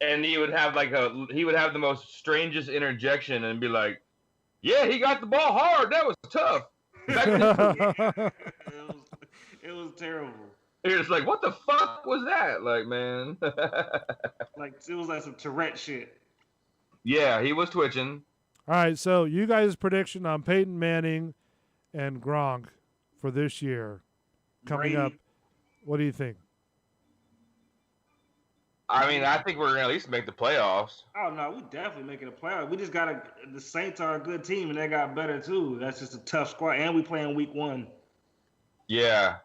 And he would have the most strangest interjection and be like, "Yeah, he got the ball hard. That was tough." It was terrible. You're just like, what the fuck was that? Like, man. It was like some Tourette shit. Yeah, he was twitching. All right, so you guys' prediction on Peyton Manning and Gronk for this year coming up. What do you think? I mean, I think we're going to at least make the playoffs. Oh, no, we definitely making the playoffs. We just got the Saints are a good team, and they got better, too. That's just a tough squad, and we playing week 1. Yeah.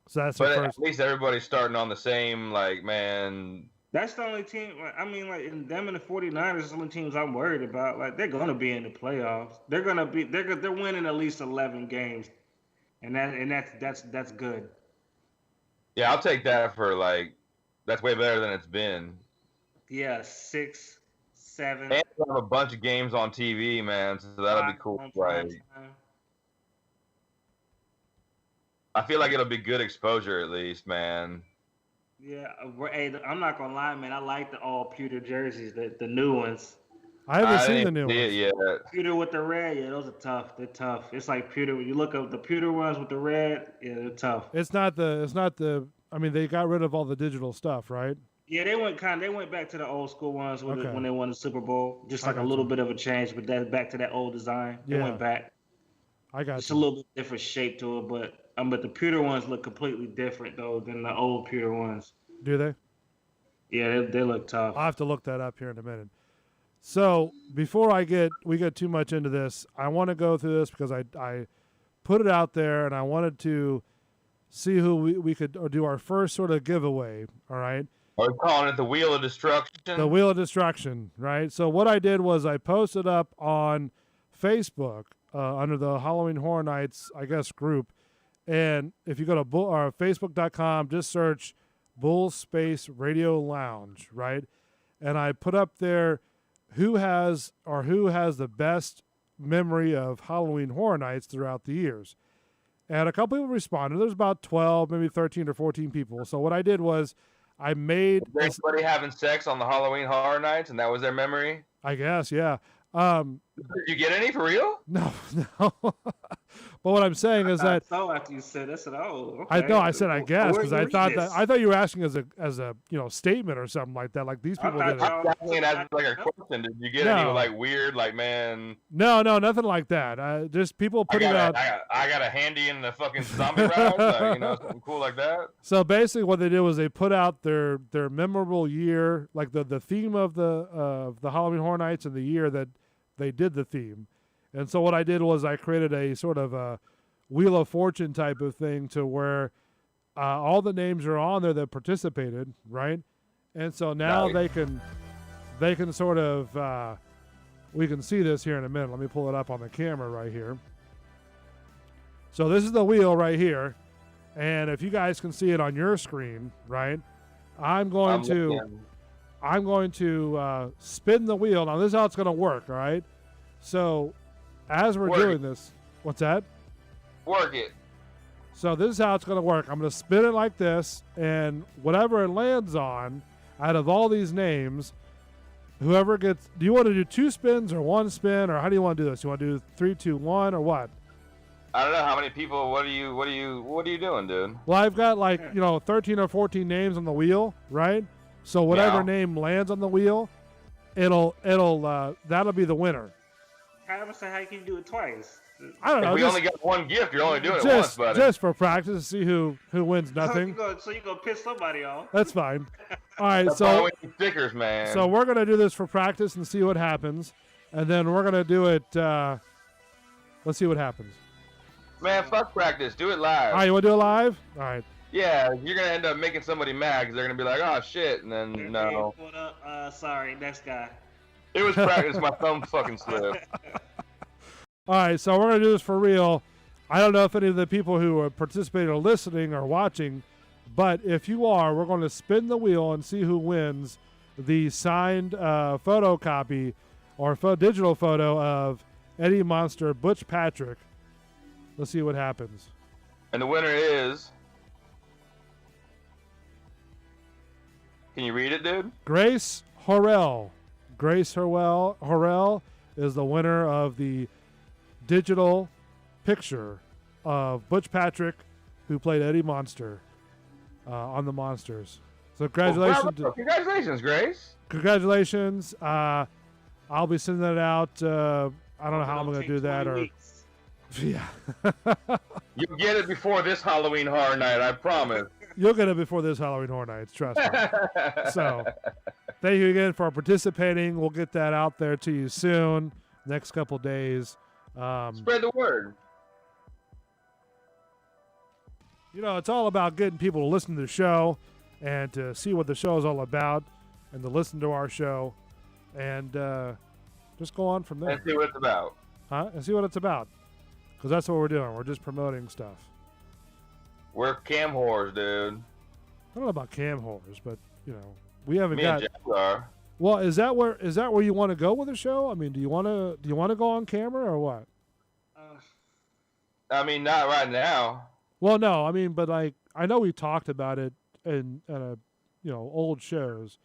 So that's but at least everybody's starting on the same, That's the only team. I mean, like in them and the 49ers is the only teams I'm worried about. Like they're gonna be in the playoffs. They're winning at least 11 games, and that's good. Yeah, I'll take that for like that's way better than it's been. Yeah, 6, 7. And we have a bunch of games on TV, man, so that'll be cool. Right. I feel like it'll be good exposure at least, man. Yeah, hey, I'm not gonna lie, man. I like the all pewter jerseys, the new ones. I haven't seen the new ones. Yeah, pewter with the red, yeah, those are tough. They're tough. It's like pewter. When you look up the pewter ones with the red, yeah, they're tough. It's not the. I mean, they got rid of all the digital stuff, right? Yeah, they went back to the old school ones when they won the Super Bowl. Just like a little bit of a change, but then back to that old design. They went back. I got it's a little bit different shape to it, but the pewter ones look completely different though than the old pewter ones. Do they? Yeah, they look tough. I'll have to look that up here in a minute. So before we get too much into this, I want to go through this because I put it out there and I wanted to see who we could do our first sort of giveaway. All right. We're calling it the Wheel of Destruction. The Wheel of Destruction, right? So what I did was I posted up on Facebook under the Halloween Horror Nights, I guess, group. And if you go to facebook.com, just search Bull Space Radio Lounge, right? And I put up there who has the best memory of Halloween Horror Nights throughout the years. And a couple people responded. There's about 12, maybe 13 or 14 people. So what I did was I made... Was everybody having sex on the Halloween Horror Nights, and that was their memory? I guess, yeah. Did you get any for real? No. But what I'm saying is that so after you said this, okay. I know I said I guess because I thought you were asking as a statement or something like that. Like these people did it. I'm asking as like a question. Did you get any like weird like man? No, nothing like that. Just people putting out. I got a handy in the fucking zombie ride, something cool like that. So basically, what they did was they put out their memorable year, like the theme of the Halloween Horror Nights and the year that they did the theme. And so what I did was I created a sort of a Wheel of Fortune type of thing to where all the names are on there that participated, right? And so now they can sort of we can see this here in a minute. Let me pull it up on the camera right here. So this is the wheel right here, and if you guys can see it on your screen, right? I'm going to spin the wheel. Now this is how it's going to work, all right? So as we're doing this, what's that? Work it. So this is how it's going to work. I'm going to spin it like this, and whatever it lands on, out of all these names, whoever gets. Do you want to do 2 spins or 1 spin, or how do you want to do this? You want to do 3, 2, 1, or what? I don't know how many people. What are you doing, dude? Well, I've got 13 or 14 names on the wheel, right? So whatever name lands on the wheel, it'll that'll be the winner. How you can do it twice? I don't know. If we only got one gift, you're only doing it once, buddy. Just for practice to see who wins nothing. So you're going to piss somebody off. That's fine. All right, That's so stickers, man. So we're going to do this for practice and see what happens. And then we're going to do it let's see what happens. Man, fuck practice. Do it live. All right, you want to do it live? All right. Yeah, you're going to end up making somebody mad because they're going to be like, oh, shit, and then no. Sorry, next guy. It was practice. My thumb fucking slipped. All right, so we're going to do this for real. I don't know if any of the people who are participating or listening or watching, but if you are, we're going to spin the wheel and see who wins the signed photocopy or digital photo of Eddie Monster, Butch Patrick. Let's see what happens. And the winner is... Can you read it, dude? Grace Horrell. Grace Horrell is the winner of the digital picture of Butch Patrick, who played Eddie Monster on the Monsters. So congratulations. Congratulations, Grace. Congratulations. I'll be sending that out. I don't know how I'm going to do that. Yeah. You'll get it before this Halloween Horror Night, I promise. You'll get it before this Halloween Horror Nights, trust me. So, thank you again for participating. We'll get that out there to you soon, next couple days. Spread the word. It's all about getting people to listen to the show and to see what the show is all about. and to listen to our show, and just go on from there. And see what it's about. Huh? And see what it's about. Because that's what we're doing. We're just promoting stuff. We're cam whores, dude. I don't know about cam whores, but, we haven't Me got... and Jack are. Well, is that where you want to go with the show? I mean, do you want to go on camera or what? I mean, not right now. Well, no, I mean, but like I know we talked about it in old shows,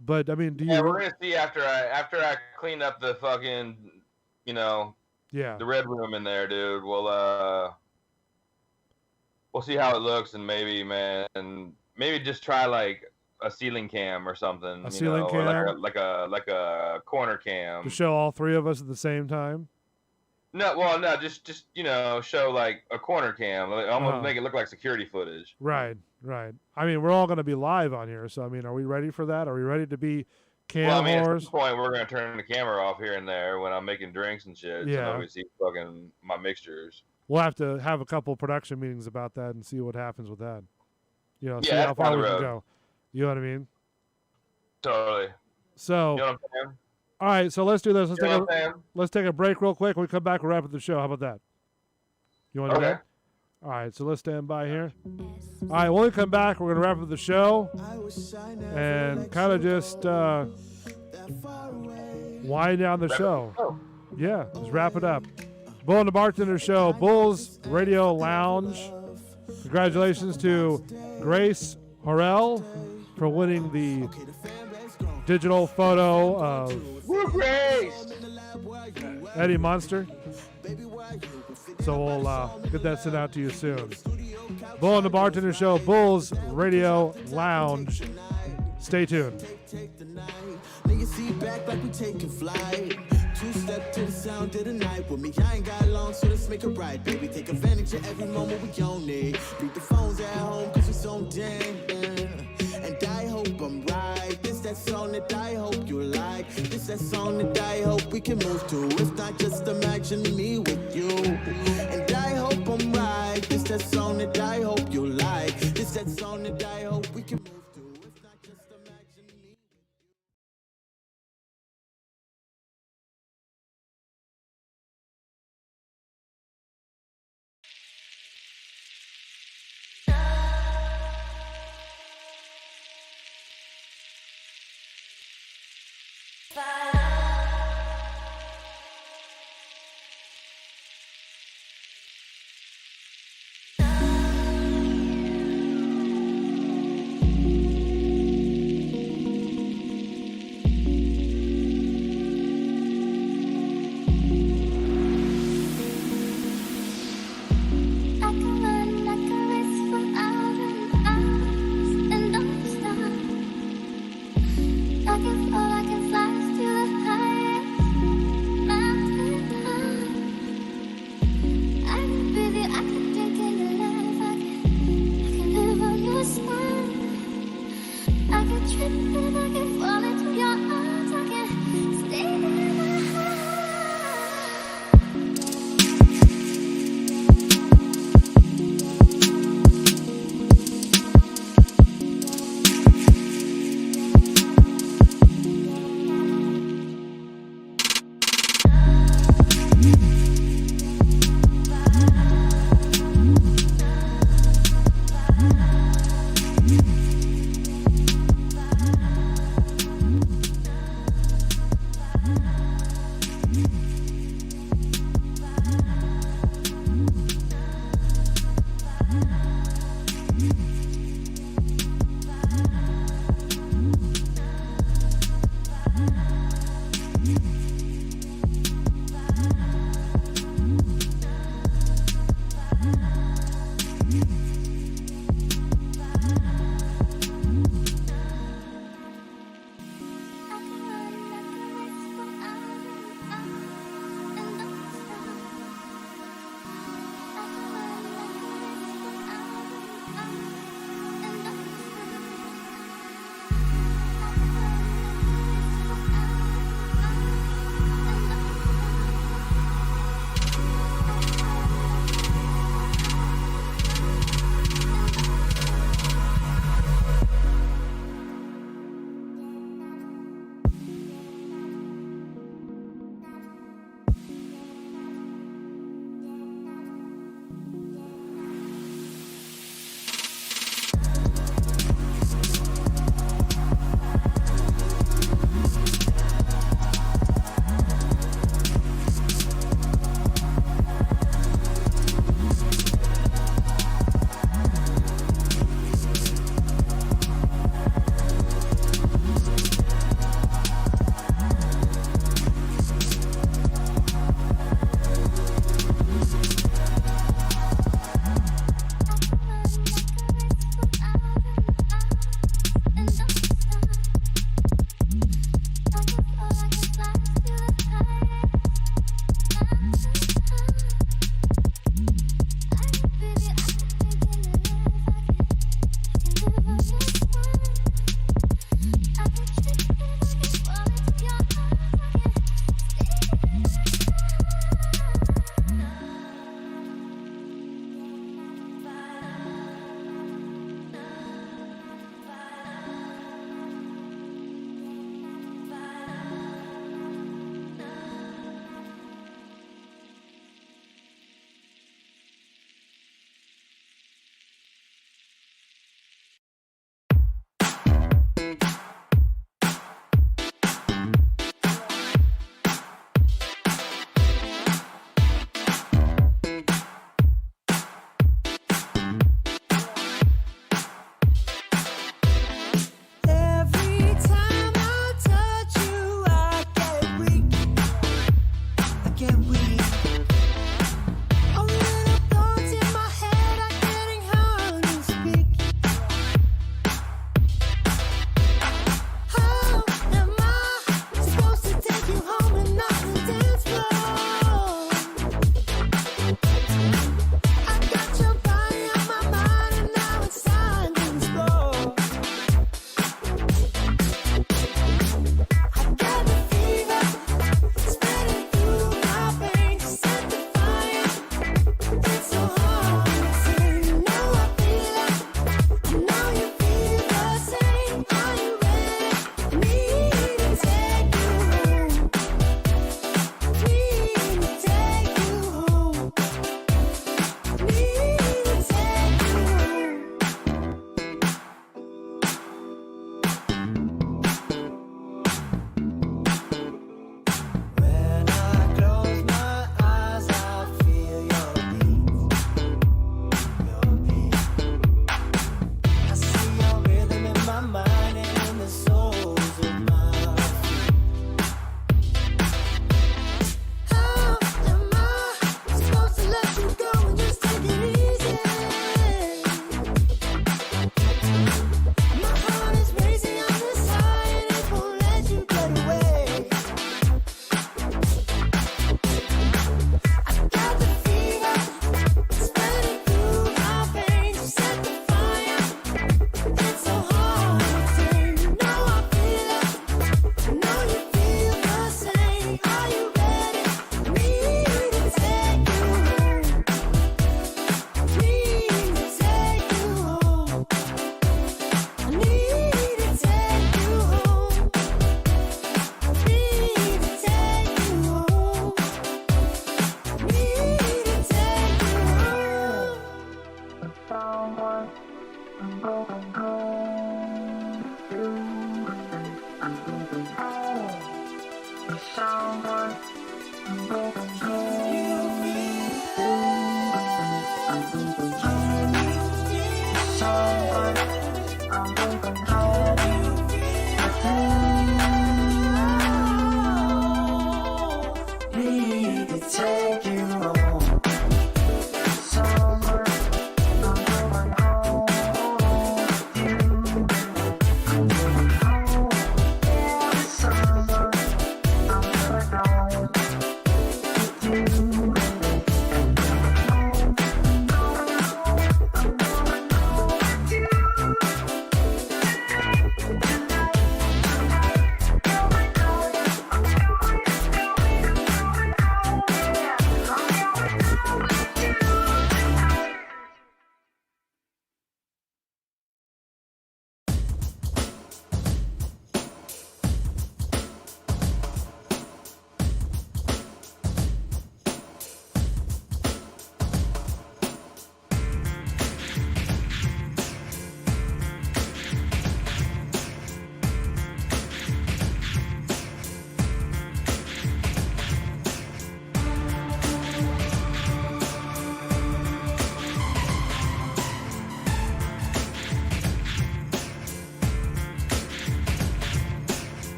but I mean, do you? Yeah, we're gonna see after I clean up the fucking, yeah, the red room in there, dude. We'll see how it looks, and maybe just try like a ceiling cam or something. A ceiling cam, or like a corner cam to show all three of us at the same time. No, just show like a corner cam, like, almost make it look like security footage. Right. I mean, we're all going to be live on here, so I mean, are we ready for that? Are we ready to be cam whores? At some point, we're going to turn the camera off here and there when I'm making drinks and shit. Yeah. So nobody see fucking my mixtures. We'll have to have a couple production meetings about that and see what happens with that. See Yeah, how far we can go. You know what I mean? Totally. So, you know what I'm saying? All right, so let's do this. Let's take a break real quick. When we come back, we'll wrap up the show. How about that? You want to do that? All right, so let's stand by here. All right, when we come back, we're going to wrap up the show and kind of just wind down the show. Yeah, just wrap it up. Bull and the Bartender Show, Bulls Radio Lounge. Congratulations to Grace Horrell for winning the digital photo of Eddie Monster. So we'll get that sent out to you soon. Bull and the Bartender Show, Bulls Radio Lounge. Stay tuned. Two-step to the sound of the night with me. I ain't got long, so let's make it right, baby. Take advantage of every moment we own it. Beat the phones at home, cause we so damn. And I hope I'm right. This that song that I hope you like. This that song that I hope we can move to. It's not just imagine me with you. And I hope I'm right. This that song that I hope you like. This that song that I hope we can move to. It's not just imagine me.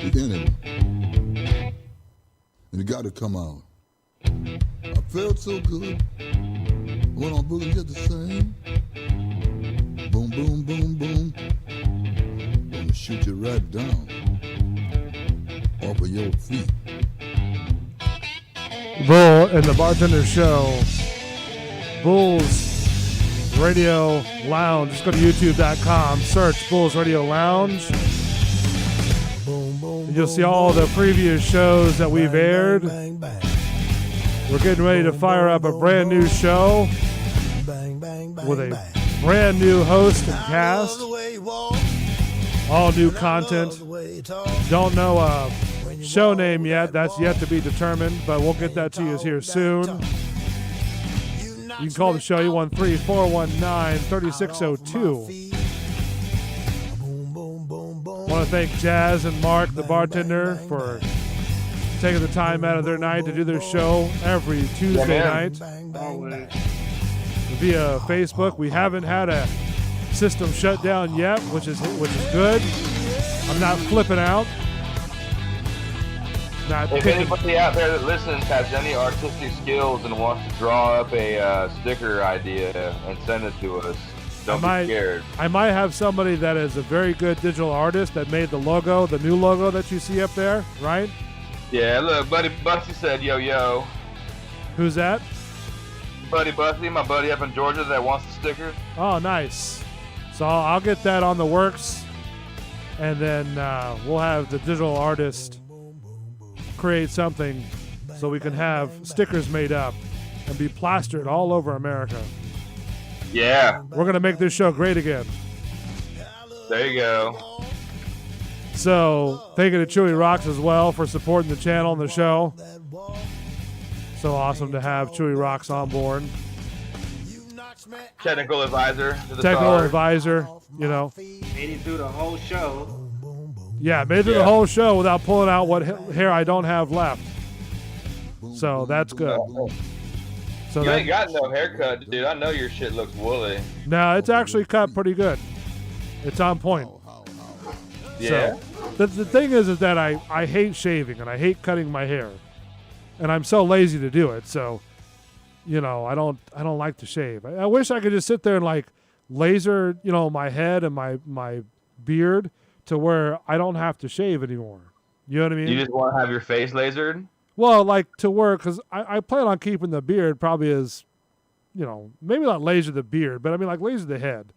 You can have it. And it got to come out. I felt so good. I went on boogie just the same. Boom, boom, boom, boom. Gonna shoot you right down off of your feet. Bull and the Bartender Show. Bulls Radio Lounge. Just go to youtube.com, search Bulls Radio Lounge. You'll see all the previous shows that we've aired. We're getting ready to fire up a brand new show with a brand new host and cast. All new content. Don't know a show name yet. That's yet to be determined, but we'll get that to you here soon. You can call the show 813-419-3602. I want to thank Jazz and Mark, the bartender, for taking the time out of their night to do their show every Tuesday night via Facebook. We haven't had a system shut down yet, which is good. I'm not flipping out. If anybody out there that listens has any artistic skills and wants to draw up a sticker idea and send it to us, don't be scared. I might have somebody that is a very good digital artist that made the logo, the new logo that you see up there, right? Yeah, look, Buddy Bussy said yo. Who's that? Buddy Bussy, my buddy up in Georgia that wants the sticker. Oh, nice. So I'll get that on the works, and then we'll have the digital artist create something so we can have stickers made up and be plastered all over America. Yeah. We're going to make this show great again. There you go. So thank you to Chewy Rocks as well for supporting the channel and the show. So awesome to have Chewy Rocks on board. Technical advisor to the Technical stars. advisor, you know. Made it through the whole show. Yeah, made it through the whole show without pulling out what hair I don't have left. So that's good. So You ain't got no haircut, dude. I know your shit looks woolly. No, it's actually cut pretty good. It's on point. Yeah. So, the thing is that I hate shaving and I hate cutting my hair. And I'm so lazy to do it. So, you know, I don't like to shave. I wish I could just sit there and like laser, you know, my head and my beard to where I don't have to shave anymore. You know what I mean? You just want to have your face lasered? Well, like to where, because I plan on keeping the beard probably as, you know, maybe not laser the beard, but I mean like laser the head.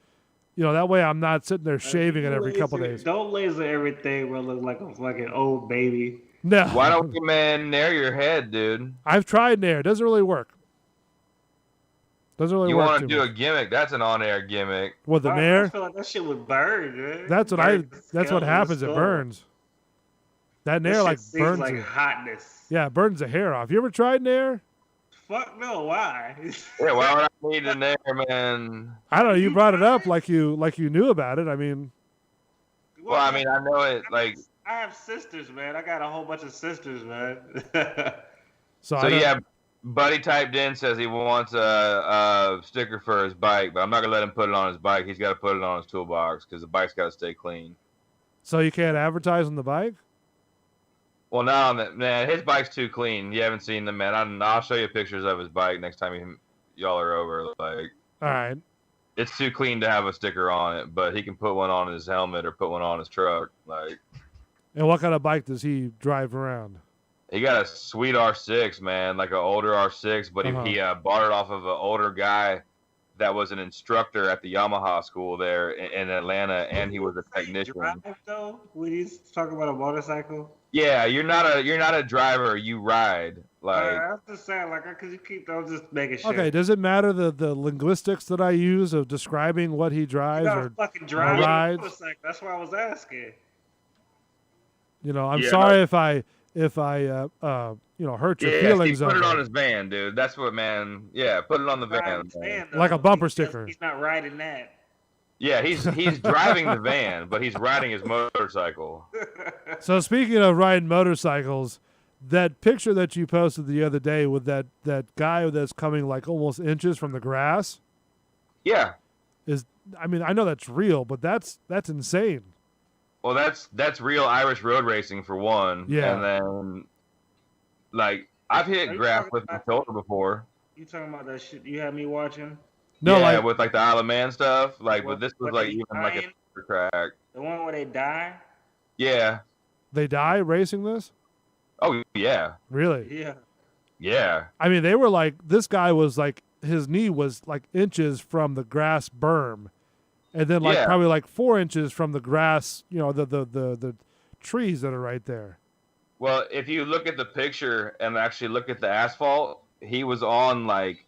You know, that way I'm not sitting there shaving it every couple days. Don't laser everything where it looks like a fucking old baby. No. Why don't you, man, nair your head, dude? I've tried nair. It doesn't really work. Doesn't really You work. want to do a gimmick? That's an on-air gimmick. With the I nair? feel like that shit would burn, man. That's what happens. It burns. That nair like burns like it. hotness. Yeah, it burns the hair off. You ever tried nair? Fuck no, why? Yeah, why would I need a nair, man? I don't know. You brought it up like you knew about it. I mean, Well, I mean, I know it. Like, I have sisters, man. I got a whole bunch of sisters, man. so yeah, Buddy typed in, says he wants a sticker for his bike, but I'm not gonna let him put it on his bike. He's got to put it on his toolbox because the bike's got to stay clean. So you can't advertise on the bike? Well, no, man, his bike's too clean. You haven't seen them, man. I'll show you pictures of his bike next time y'all are over. Like, all right, it's too clean to have a sticker on it, but he can put one on his helmet or put one on his truck. Like, and what kind of bike does he drive around? he got a sweet R6, man, like an older R6, but he bought it off of an older guy that was an instructor at the Yamaha school there in Atlanta, and he was a technician. Drive, though, when he's talking about a motorcycle. Yeah, you're not a driver. You ride. Like, I'm just saying, like, because I'm just making sure. Okay, does it matter the linguistics that I use of describing what he drives or fucking drive rides? motorcycle. That's why I was asking. You know, I'm sorry if I you know, hurt your feelings. Put it on his van, dude. That's what, man. Yeah, put it on the van. Like a bumper sticker. He's not riding that. Yeah, he's driving the van, but he's riding his motorcycle. So speaking of riding motorcycles, that picture that you posted the other day with that guy that's coming like almost inches from the grass. Yeah. I mean, I know that's real, but that's insane. Well, that's real Irish road racing for one. Yeah. And then, like, I've hit grass with my shoulder before. You talking about that shit you had me watching? No, yeah, like with like the Isle of Man stuff. Like, but this was like even like a super track. The one where they die? Yeah. They die racing this? Oh yeah. Really? Yeah. Yeah. I mean, they were like, this guy was like, his knee was like inches from the grass berm, and then like probably like 4 inches from the grass. You know, the trees that are right there. Well, if you look at the picture and actually look at the asphalt, he was on like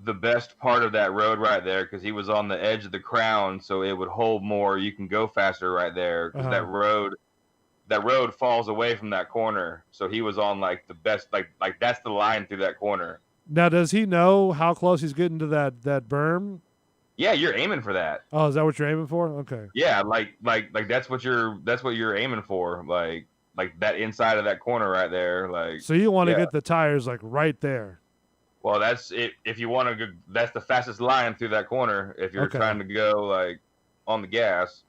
the best part of that road right there because he was on the edge of the crown, so it would hold more. You can go faster right there because that road falls away from that corner. So he was on like the best, like that's the line through that corner. Now, does he know how close he's getting to that berm? Yeah, you're aiming for that. Oh, is that what you're aiming for? Okay. Yeah, like that's what you're aiming for, like that inside of that corner right there, like. So you want to get the tires like right there. Well, that's it. If you want to go, that's the fastest line through that corner. If you're trying to go like on the gas.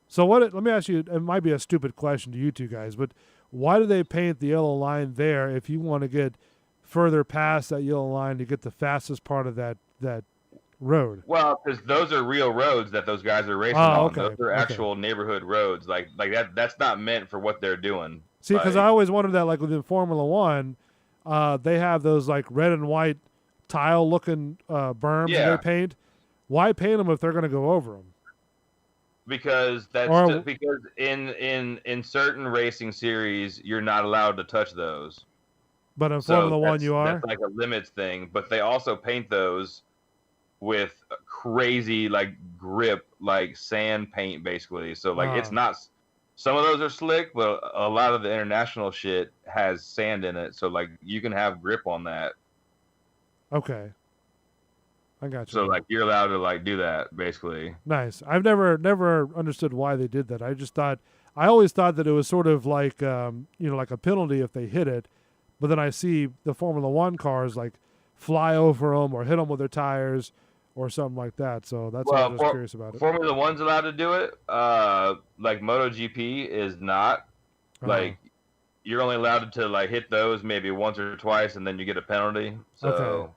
So let me ask you. It might be a stupid question to you two guys, but why do they paint the yellow line there if you want to get further past that yellow line to get the fastest part of that road? Well, because those are real roads that those guys are racing on. Okay. Those are actual neighborhood roads. Like that. That's not meant for what they're doing. See, because I always wondered that, like within Formula One, they have those like red and white tile-looking berms that they paint. Why paint them if they're going to go over them? because because in certain racing series you're not allowed to touch those. But in Formula One, you are. That's like a limits thing. But they also paint those with crazy like grip, like sand paint, basically. So like it's not. Some of those are slick, but a lot of the international shit has sand in it. So like you can have grip on that. Okay. I got you. So like you're allowed to like do that basically. Nice. I've never understood why they did that. I always thought that it was sort of like like a penalty if they hit it, but then I see the Formula One cars like fly over them or hit them with their tires or something like that. So that's why I was curious about it. Formula One's allowed to do it. Like MotoGP is not. Like you're only allowed to like hit those maybe once or twice, and then you get a penalty. So. Okay.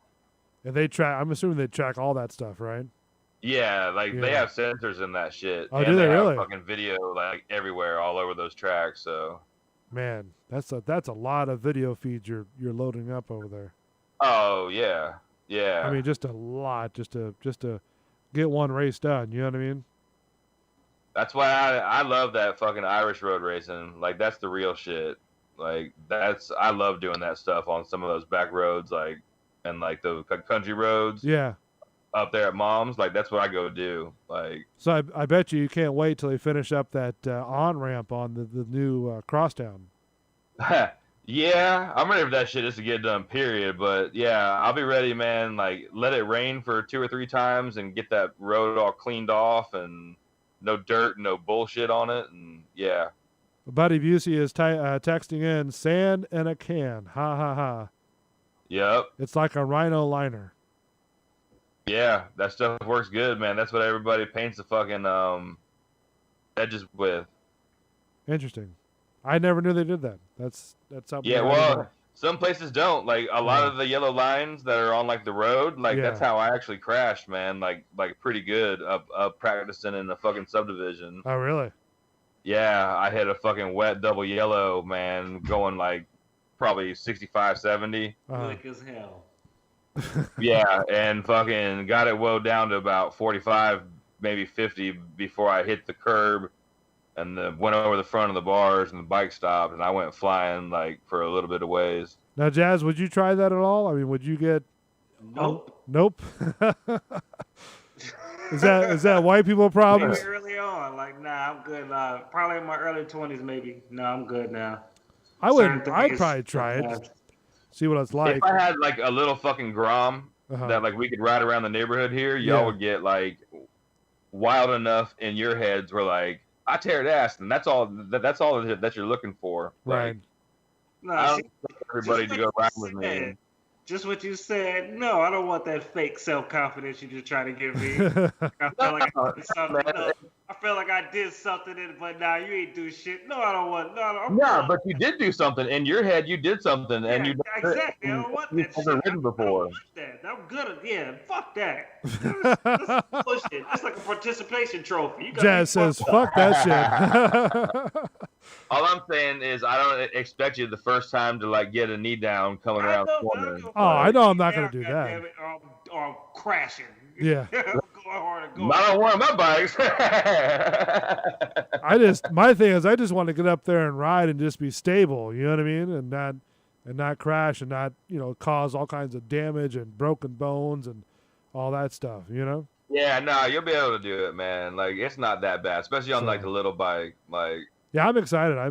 And they track. I'm assuming they track all that stuff, right? Yeah, like they have sensors in that shit. Oh, and do they really? have fucking video like everywhere, all over those tracks. So. Man, that's a lot of video feeds you're loading up over there. Oh yeah, yeah. I mean, just a lot, just to get one race done. You know what I mean? That's why I love that fucking Irish road racing. Like that's the real shit. Like I love doing that stuff on some of those back roads, like. And like the country roads, up there at Mom's, like that's what I go do. Like, so I bet you can't wait till they finish up that on ramp on the new crosstown. Yeah, I'm ready for that shit just to get done. Period. But yeah, I'll be ready, man. Like, let it rain for 2 or 3 times and get that road all cleaned off and no dirt, no bullshit on it, and yeah. Buddy Busey is texting in sand in a can. Ha ha ha. Yep. It's like a rhino liner. Yeah, that stuff works good, man. That's what everybody paints the fucking edges with. Interesting. I never knew they did that. That's something. Yeah, well, some places don't. Like a lot of the yellow lines that are on like the road, like that's how I actually crashed, man. Like pretty good up practicing in the fucking subdivision. Oh, really? Yeah, I hit a fucking wet double yellow, man, going like probably 65, 70. Slick as hell. Yeah, and fucking got it wound down to about 45, maybe 50 before I hit the curb and went over the front of the bars and the bike stopped and I went flying like for a little bit of ways. Now, Jazz, would you try that at all? I mean, would you get... Nope. Nope? Is that white people problems? Maybe early on. Like, nah, I'm good. Probably in my early 20s, maybe. No, I'm good now. I'd probably try it. See what it's like. If I had like a little fucking Grom that like we could ride around the neighborhood here, y'all would get like wild enough in your heads where like I tear it ass, and that's all that you're looking for. Right. Like, I don't want everybody to go ride with me. Just what you said. No, I don't want that fake self-confidence you just trying to give me. I feel like I did something, but now you ain't do shit. No, I don't want. No, but you did do something in your head. You did something, and you exactly. I don't want that shit. Ridden before. I'm good. Yeah, fuck that. That's bullshit. That's like a participation trophy. Jazz says, "Fuck that shit." All I'm saying is I don't expect you the first time to like get a knee down coming around the corner. Oh, I know I'm not going to do that. Or I'm crashing. Yeah. I don't want my bikes. My thing is I just want to get up there and ride and just be stable, you know what I mean? And not crash and not, cause all kinds of damage and broken bones and all that stuff, you know? Yeah, no, you'll be able to do it, man. Like it's not that bad, especially on like the little bike. Like yeah, I'm excited. I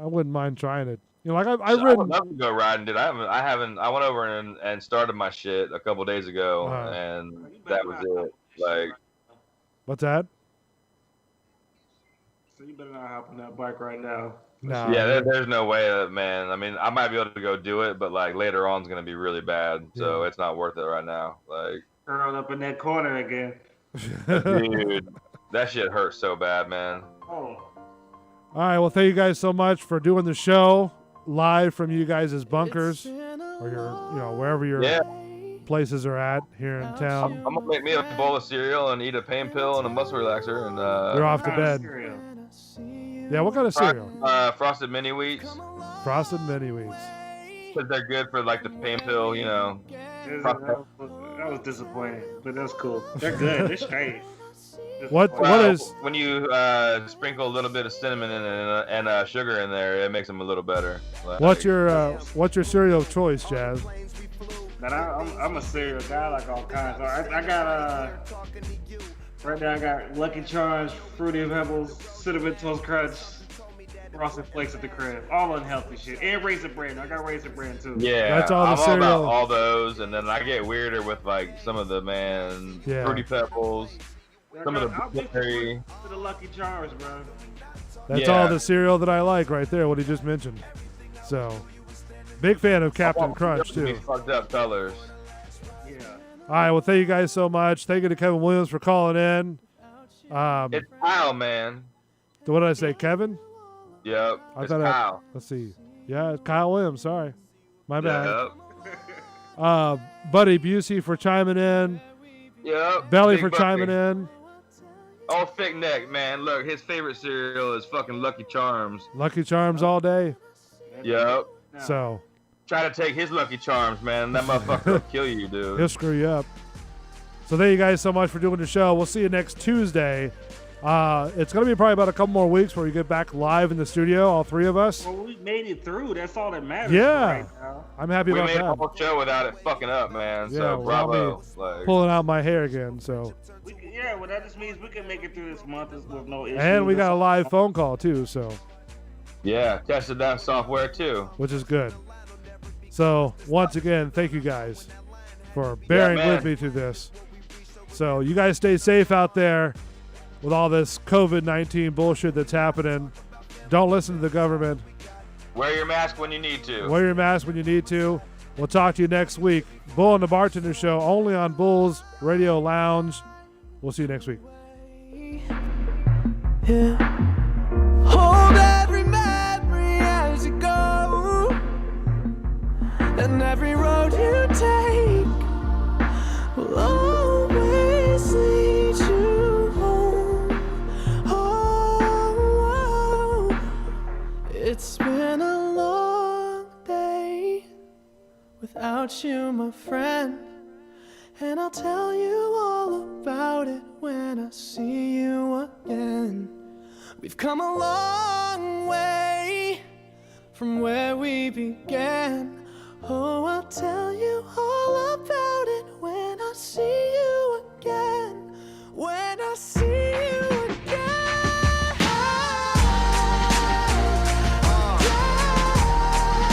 wouldn't mind trying it. Like I've ridden. I would love to go riding, dude. I haven't. I went over and started my shit a couple days ago, and that was it. Like, what's that? So you better not hop on that bike right now. No. Yeah, there's no way, man. I mean, I might be able to go do it, but like later on, it's gonna be really bad. So it's not worth it right now. Like, curled up in that corner again. Dude, that shit hurts so bad, man. Oh. All right, well, thank you guys so much for doing the show live from you guys' bunkers or your, wherever your places are at here in town. I'm gonna make me a bowl of cereal and eat a pain pill and a muscle relaxer, and you're off to bed. Yeah, what kind of cereal? Frosted Mini Wheats. Frosted Mini Wheats. Because they're good for like the pain pill, That was disappointing, but that's cool. They're good. They're straight. What Well, is when you sprinkle a little bit of cinnamon and sugar in there, it makes them a little better. Like, what's your cereal of choice, Jazz? But I'm a cereal guy, like all kinds. So I got right now I got Lucky Charms, Fruity Pebbles, Cinnamon Toast Crunch, Frosted Flakes at the crib. All unhealthy shit. And Raisin Bran. I got Raisin Bran too. yeah, That's all the I'm all cereal. about all those, and then I get weirder with like some of the Fruity Pebbles, some of the blueberry. To the Lucky Charms, bro. That's all the cereal that I like right there. What he just mentioned. So, big fan of Captain Crunch too. Fucked up colors. Yeah. All right, well, thank you guys so much. Thank you to Kevin Williams for calling in. It's Kyle, man. What did I say, Kevin? Yep. It's Kyle. Let's see. Yeah, it's Kyle Williams. Sorry, my bad. Yep. Buddy Busey for chiming in. Yep. Belly Big for Bucky. chiming in. Oh, thick neck, man. Look, his favorite cereal is fucking Lucky Charms. Lucky Charms all day. Yep. So Try to take his Lucky Charms, man. That motherfucker will kill you, dude. he'll screw you up. So thank you guys so much for doing the show. We'll see you next Tuesday. It's going to be probably about a couple more weeks where we get back live in the studio, all three of us. Well, we made it through. That's all that matters. Yeah. Right now. I'm happy We about made that. a whole show without it fucking up, man. Yeah, So without bravo. me Like, pulling out my hair again. So, Well, that just means we can make it through this month with no issues. and we got a live phone call too. So, yeah, tested that software too. which is good. So once again, thank you guys for bearing man. with me through this. So you guys stay safe out there with all this COVID-19 bullshit that's happening. Don't listen to the government. Wear your mask when you need to. Wear your mask when you need to. We'll talk to you next week. Bull and the Bartender Show only on Bulls Radio Lounge. We'll see you next week. Yeah. Hold every memory as you go, and every road you take will always lead you home. Oh, it's been a long day without you, my friend, and I'll tell you all about it when I see you again. We've come a long way from where we began. Oh, I'll tell you all about